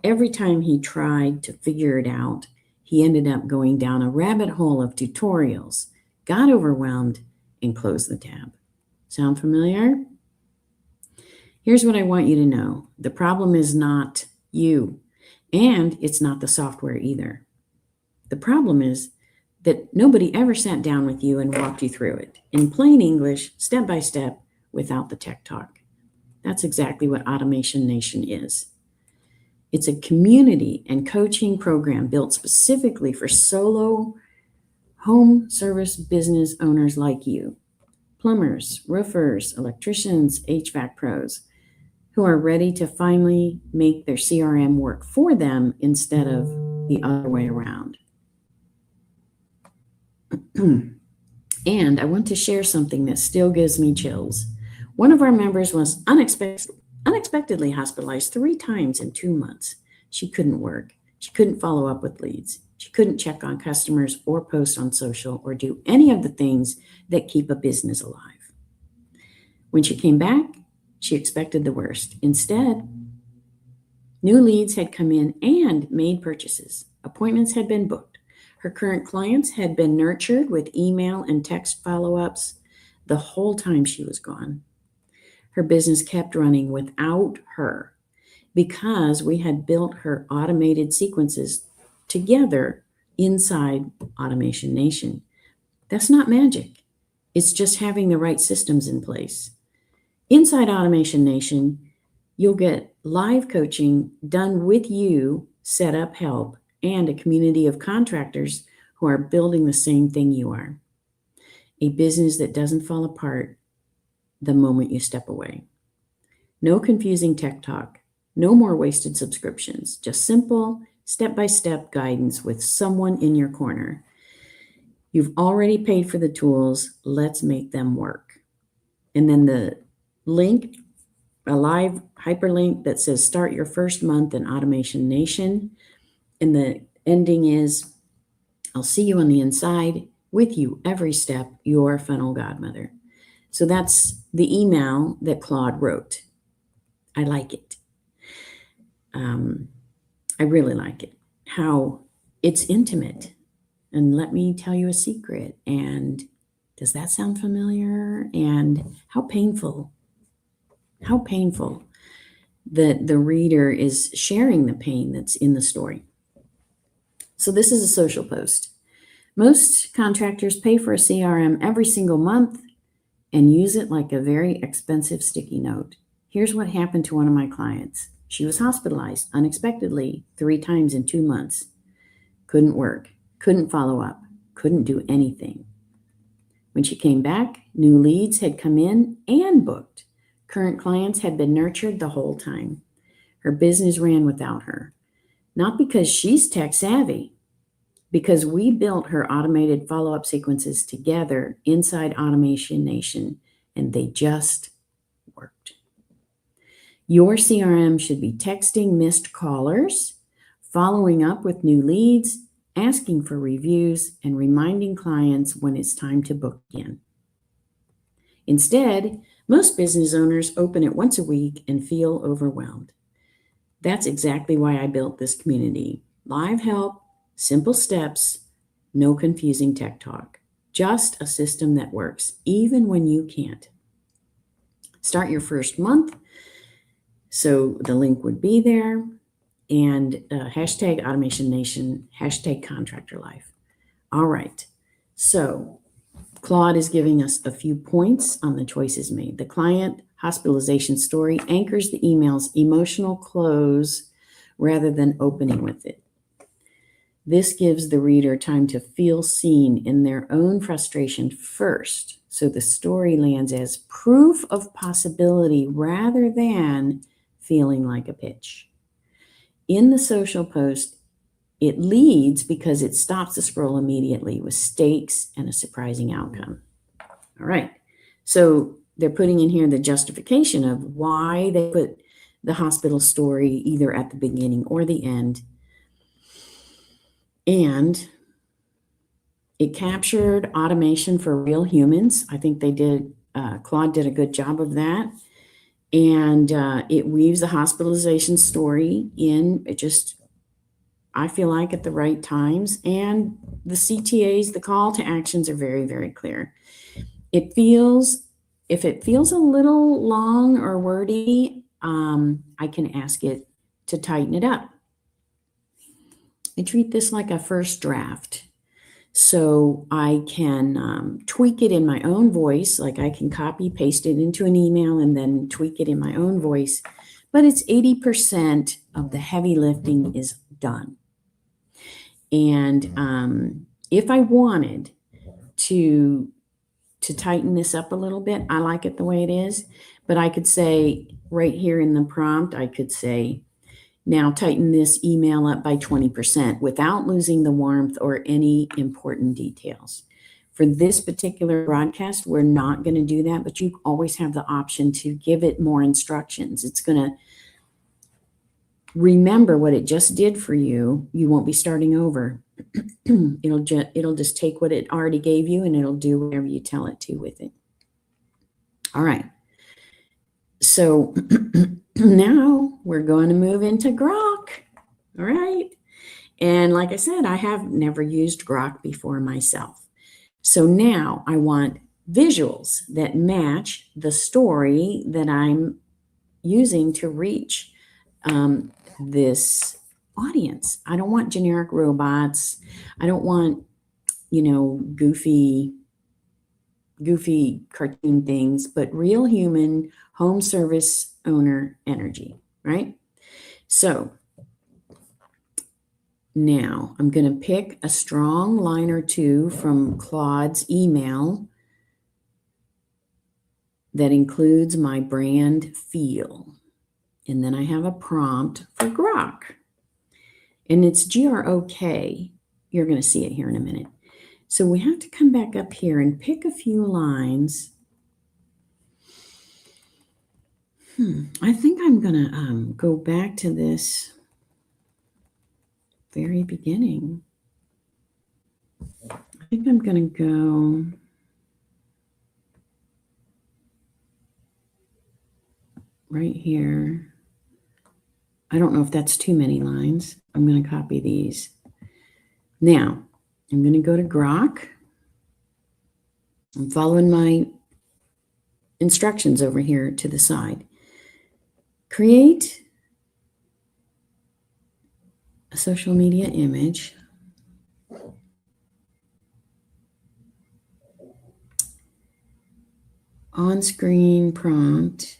Speaker 1: Every time he tried to figure it out, he ended up going down a rabbit hole of tutorials, got overwhelmed, and closed the tab. Sound familiar? Here's what I want you to know. The problem is not you, and it's not the software either. The problem is that nobody ever sat down with you and walked you through it in plain English, step by step, without the tech talk. That's exactly what Automation Nation is. It's a community and coaching program built specifically for solo home service business owners like you, plumbers, roofers, electricians, HVAC pros, who are ready to finally make their CRM work for them instead of the other way around. And I want to share something that still gives me chills. One of our members was unexpectedly hospitalized 3 times in 2 months. She couldn't work. She couldn't follow up with leads. She couldn't check on customers or post on social or do any of the things that keep a business alive. When she came back, she expected the worst. Instead, new leads had come in and made purchases. Appointments had been booked. Her current clients had been nurtured with email and text follow-ups the whole time she was gone. Her business kept running without her because we had built her automated sequences together inside Automation Nation. That's not magic. It's just having the right systems in place. Inside Automation Nation, you'll get live coaching done with you, set up help, and a community of contractors who are building the same thing you are. A business that doesn't fall apart the moment you step away. No confusing tech talk, no more wasted subscriptions, just simple step-by-step guidance with someone in your corner. You've already paid for the tools, let's make them work. And then the link, a live hyperlink that says start your first month in Automation Nation. And the ending is, I'll see you on the inside with you every step, your funnel godmother. So that's the email that Claude wrote. I like it. I really like it. How it's intimate. And let me tell you a secret. And does that sound familiar? And how painful that the reader is sharing the pain that's in the story. So this is a social post. Most contractors pay for a CRM every single month and use it like a very expensive sticky note. Here's what happened to one of my clients. She was hospitalized unexpectedly 3 times in 2 months. Couldn't work, couldn't follow up, couldn't do anything. When she came back, new leads had come in and booked. Current clients had been nurtured the whole time. Her business ran without her. Not because she's tech savvy, because we built her automated follow-up sequences together inside Automation Nation, and they just worked. Your CRM should be texting missed callers, following up with new leads, asking for reviews, and reminding clients when it's time to book again. Instead, most business owners open it once a week and feel overwhelmed. That's exactly why I built this community. Live help, simple steps, no confusing tech talk. Just a system that works, even when you can't. Start your first month. So the link would be there. And hashtag Automation Nation, hashtag Contractor Life. All right. So Claude is giving us a few points on the choices made. The client hospitalization story anchors the email's emotional close rather than opening with it. This gives the reader time to feel seen in their own frustration first, so the story lands as proof of possibility rather than feeling like a pitch. In the social post, it leads because it stops the scroll immediately with stakes and a surprising outcome. All right. So they're putting in here the justification of why they put the hospital story either at the beginning or the end. And it captured automation for real humans. I think Claude did a good job of that. And it weaves the hospitalization story in I feel like, at the right times. And the CTAs, the call to actions, are very, very clear. If it feels a little long or wordy, I can ask it to tighten it up. I treat this like a first draft. So I can tweak it in my own voice, like I can copy, paste it into an email and then tweak it in my own voice. But it's 80% of the heavy lifting is done. And if I wanted to tighten this up a little bit, I like it the way it is. But I could say right here in the prompt, I could say, now tighten this email up by 20% without losing the warmth or any important details. For this particular broadcast, we're not going to do that, but you always have the option to give it more instructions. It's going to remember what it just did for you. You won't be starting over. It'll just take what it already gave you and it'll do whatever you tell it to with it. All right. So now we're going to move into Grok. All right. And like I said, I have never used Grok before myself. So now I want visuals that match the story that I'm using to reach this audience. I don't want generic robots. I don't want, goofy cartoon things, but real human home service owner energy, right? So now I'm going to pick a strong line or two from Claude's email that includes my brand feel. And then I have a prompt for Grok. And it's Grok. You're going to see it here in a minute. So we have to come back up here and pick a few lines. I think I'm going to go back to this very beginning. I think I'm going to go right here. I don't know if that's too many lines. I'm going to copy these. Now, I'm going to go to Grok. I'm following my instructions over here to the side. Create a social media image. On-screen prompt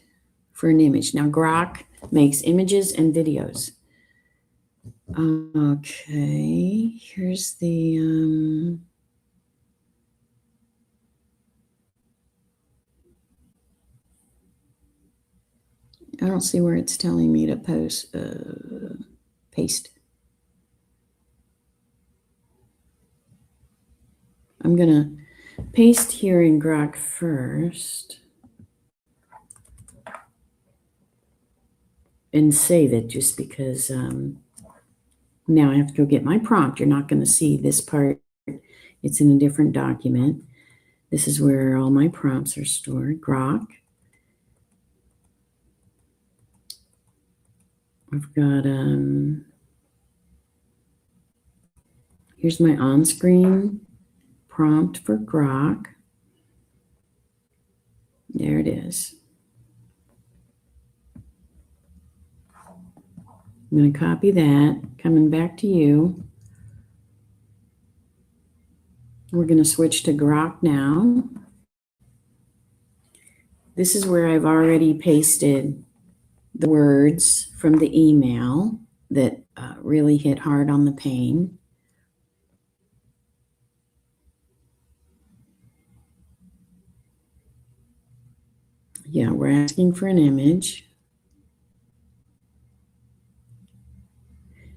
Speaker 1: for an image. Now, Grok makes images and videos. Okay, here's the I don't see where it's telling me to paste. I'm gonna paste here in Grok first and save it just because now I have to go get my prompt. You're not going to see this part. It's in a different document. This is where all my prompts are stored. Grok. I've got, here's my on-screen prompt for Grok. There it is. I'm going to copy that, coming back to you. We're going to switch to Grok now. This is where I've already pasted the words from the email that really hit hard on the pain. Yeah, we're asking for an image.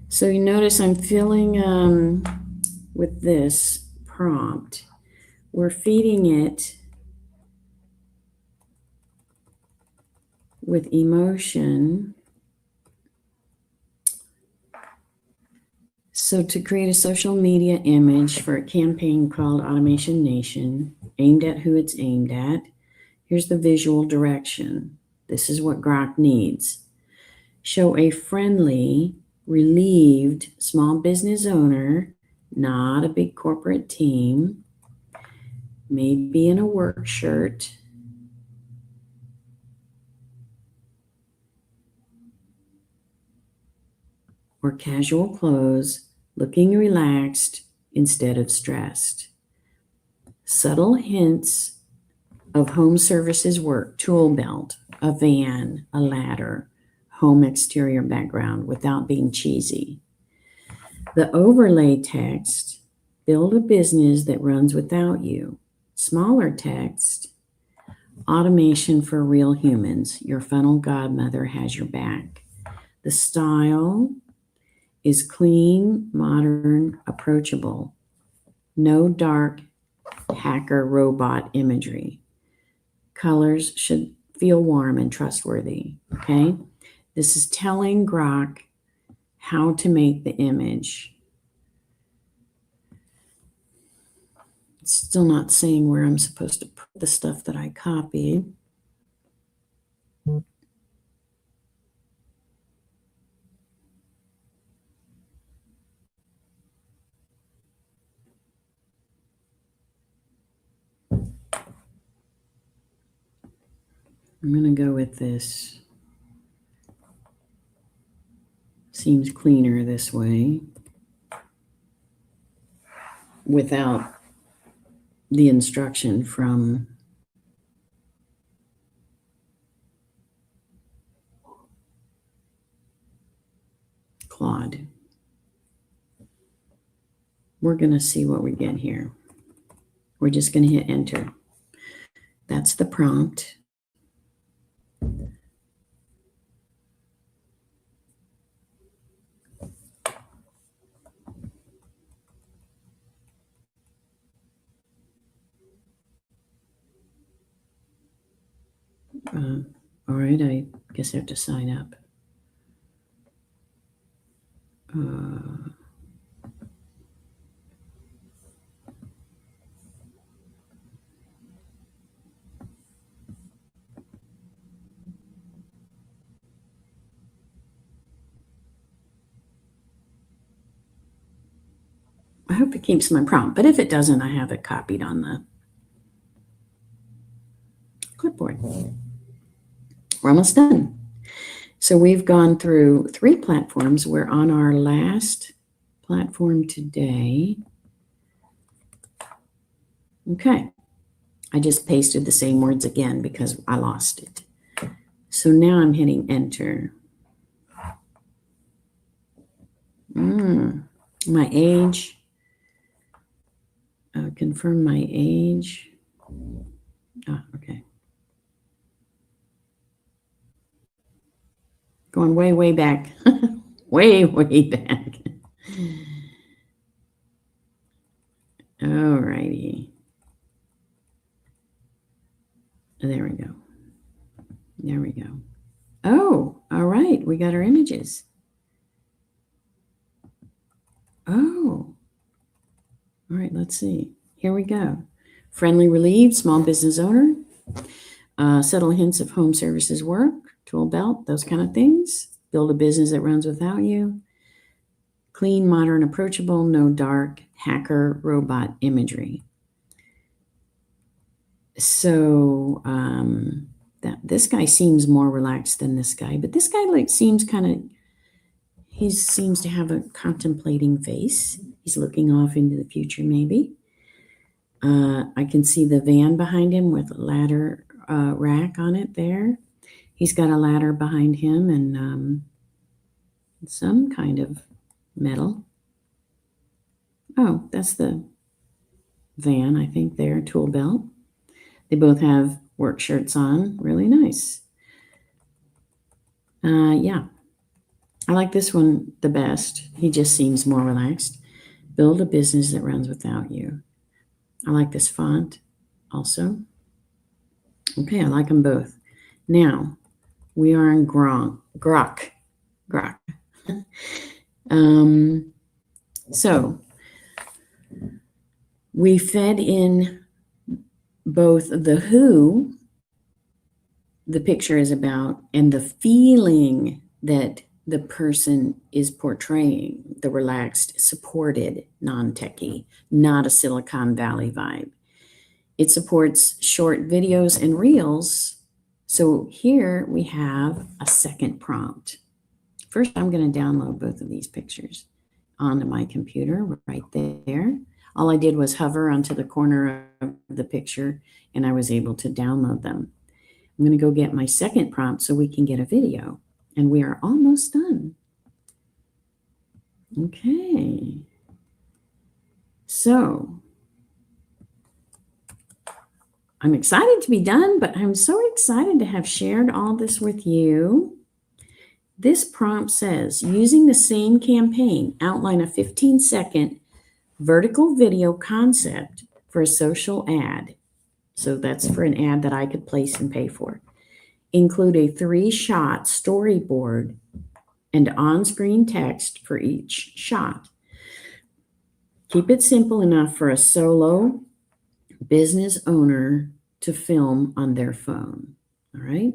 Speaker 1: So you notice I'm filling with this prompt. We're feeding it with emotion. So to create a social media image for a campaign called Automation Nation, aimed at who it's aimed at, here's the visual direction. This is what Grok needs. Show a friendly, relieved small business owner, not a big corporate team, maybe in a work shirt, or casual clothes, looking relaxed instead of stressed. Subtle hints of home services work, tool belt, a van, a ladder, home exterior background without being cheesy. The overlay text, build a business that runs without you. Smaller text, automation for real humans. Your funnel godmother has your back. The style is clean, modern, approachable. No dark hacker robot imagery. Colors should feel warm and trustworthy. Okay? This is telling Grok how to make the image. It's still not saying where I'm supposed to put the stuff that I copied. I'm going to go with this. Seems cleaner this way without the instruction from Claude. We're going to see what we get here. We're just going to hit enter. That's the prompt. All right, I guess I have to sign up. I hope it keeps my prompt, but if it doesn't, I have it copied on the clipboard. We're almost done. So we've gone through 3 platforms. We're on our last platform today. Okay. I just pasted the same words again because I lost it. So now I'm hitting enter. My age. Confirm my age. Okay. Going way, way back. way, way back. All righty. There we go. There we go. Oh, all right. We got our images. Oh. All right, let's see. Here we go. Friendly relieved, small business owner. Subtle hints of home services work, tool belt, those kind of things. Build a business that runs without you. Clean, modern, approachable, no dark, hacker, robot imagery. So this guy seems more relaxed than this guy, but this guy seems kind of, he seems to have a contemplating face. He's looking off into the future, maybe. I can see the van behind him with a ladder rack on it there. He's got a ladder behind him and some kind of metal. Oh, that's the van, I think there, tool belt. They both have work shirts on. Really nice. Yeah. I like this one the best. He just seems more relaxed. Build a business that runs without you. I like this font also. Okay, I like them both. Now, We are in Grok. So we fed in both the who the picture is about and the feeling that the person is portraying, the relaxed, supported, non-techie, not a Silicon Valley vibe. It supports short videos and reels. So here we have a second prompt. First, I'm going to download both of these pictures onto my computer right there. All I did was hover onto the corner of the picture and I was able to download them. I'm going to go get my second prompt so we can get a video. And we are almost done. Okay. So I'm excited to be done, but I'm so excited to have shared all this with you. This prompt says, using the same campaign, outline a 15-second vertical video concept for a social ad. So that's for an ad that I could place and pay for. Include a 3-shot storyboard and on-screen text for each shot. Keep it simple enough for a solo business owner to film on their phone. All right,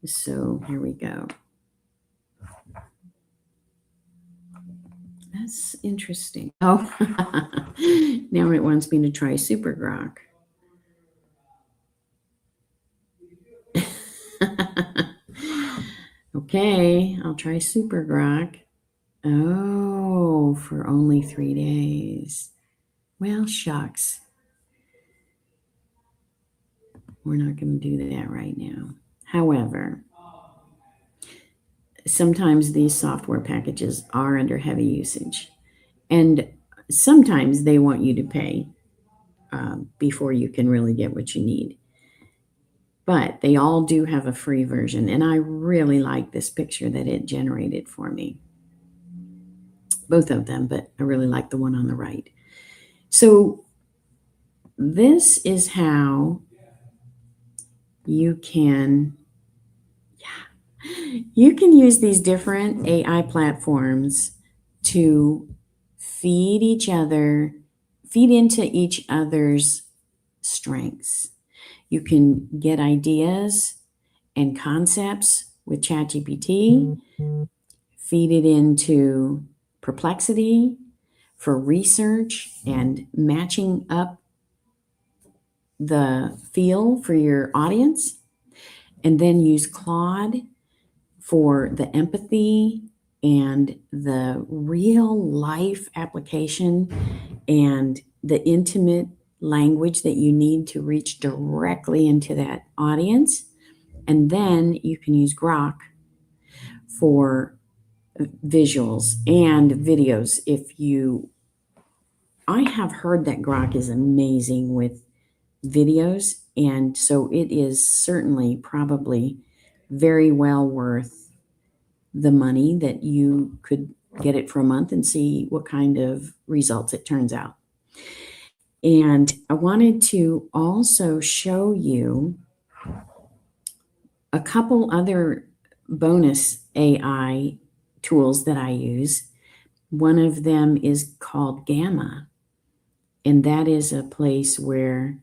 Speaker 1: so here we go. That's interesting. Oh, now it wants me to try Super Grok. Okay, I'll try Super Grok. Oh, for only 3 days. Well, shucks. We're not going to do that right now. However, sometimes these software packages are under heavy usage, and sometimes they want you to pay before you can really get what you need. But they all do have a free version, and I really like this picture that it generated for me. Both of them, but I really like the one on the right. So this is how you can use these different AI platforms to feed into each other's strengths. You can get ideas and concepts with ChatGPT, feed it into Perplexity for research and matching up the feel for your audience, and then use Claude for the empathy and the real life application and the intimate language that you need to reach directly into that audience. And then you can use Grok for visuals and videos. I have heard that Grok is amazing with videos, and so it is certainly probably very well worth the money that you could get it for a month and see what kind of results it turns out. And I wanted to also show you a couple other bonus AI tools that I use. One of them is called Gamma, and that is a place where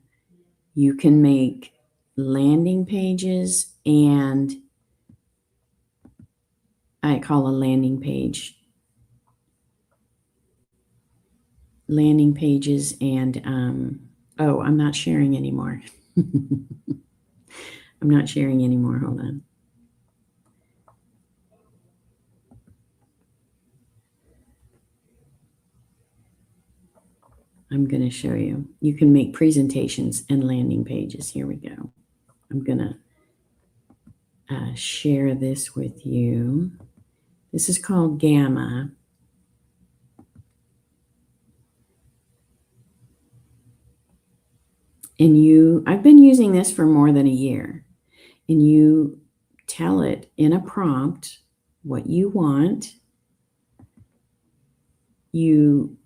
Speaker 1: you can make landing pages, and I call a landing pages, and I'm not sharing anymore. I'm not sharing anymore. Hold on. I'm going to show you. You can make presentations and landing pages. Here we go. I'm going to share this with you. This is called Gamma. And I've been using this for more than a year. And you tell it in a prompt what you want. You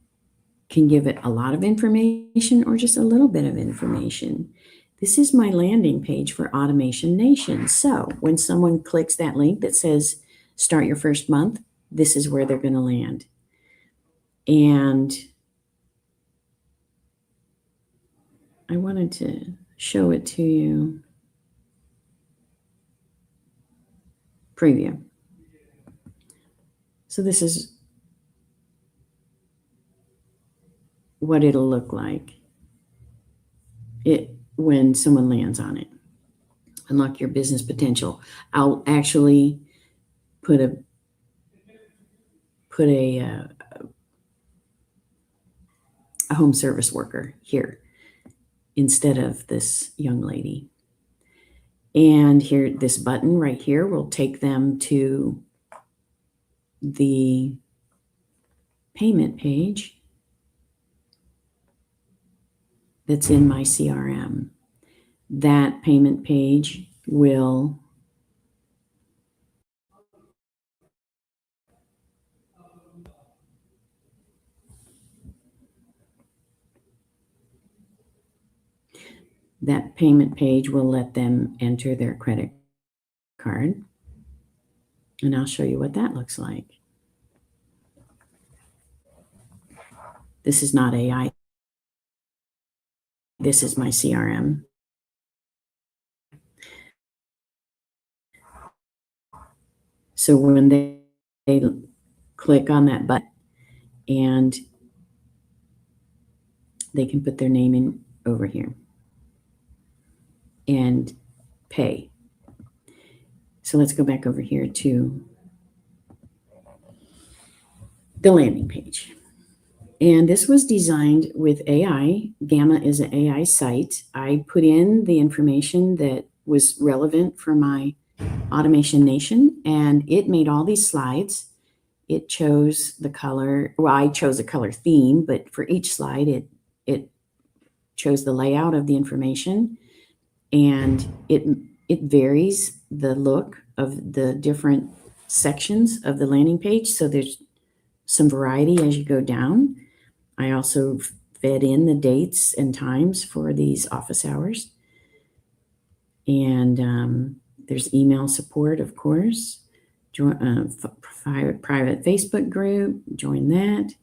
Speaker 1: can give it a lot of information or just a little bit of information. This is my landing page for Automation Nation. So when someone clicks that link that says start your first month, this is where they're going to land. And I wanted to show it to you. Preview. So this is what it'll look like when someone lands on it. Unlock your business potential. I'll actually put a home service worker here instead of this young lady. And here, this button right here will take them to the payment page that's in my CRM. That payment page will let them enter their credit card. And I'll show you what that looks like. This is not AI. This is my CRM. So when they click on that button, and they can put their name in over here and pay. So let's go back over here to the landing page. And this was designed with AI. Gamma is an AI site. I put in the information that was relevant for my Automation Nation, and it made all these slides. It chose the color. Well, I chose a color theme, but for each slide, it chose the layout of the information, and it varies the look of the different sections of the landing page. So there's some variety as you go down. I also fed in the dates and times for these office hours. And there's email support, of course. Private Facebook group, join that.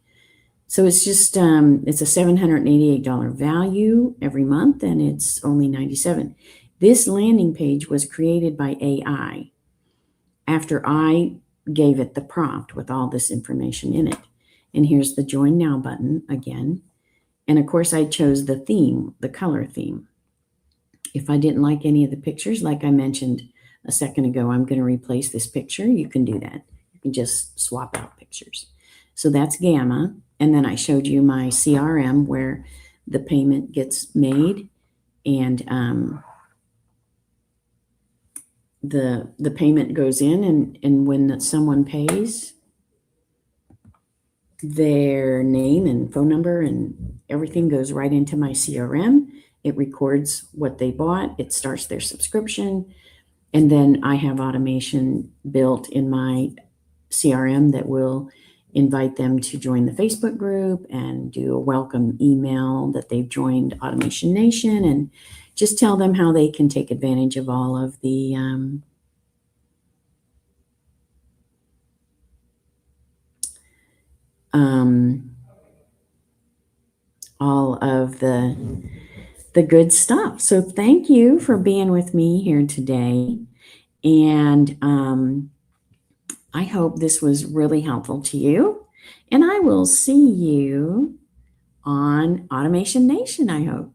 Speaker 1: So it's just, it's a $788 value every month, and it's only $97. This landing page was created by AI after I gave it the prompt with all this information in it. And here's the Join Now button again. And of course, I chose the theme, the color theme. If I didn't like any of the pictures, like I mentioned a second ago, I'm going to replace this picture. You can do that. You can just swap out pictures. So that's Gamma. And then I showed you my CRM where the payment gets made, and the payment goes in, and when someone pays, their name and phone number and everything goes right into my CRM. It records what they bought. It starts their subscription. And then I have automation built in my CRM that will invite them to join the Facebook group and do a welcome email that they've joined Automation Nation, and just tell them how they can take advantage of all of the good stuff. So thank you for being with me here today. And I hope this was really helpful to you. And I will see you on Automation Nation, I hope.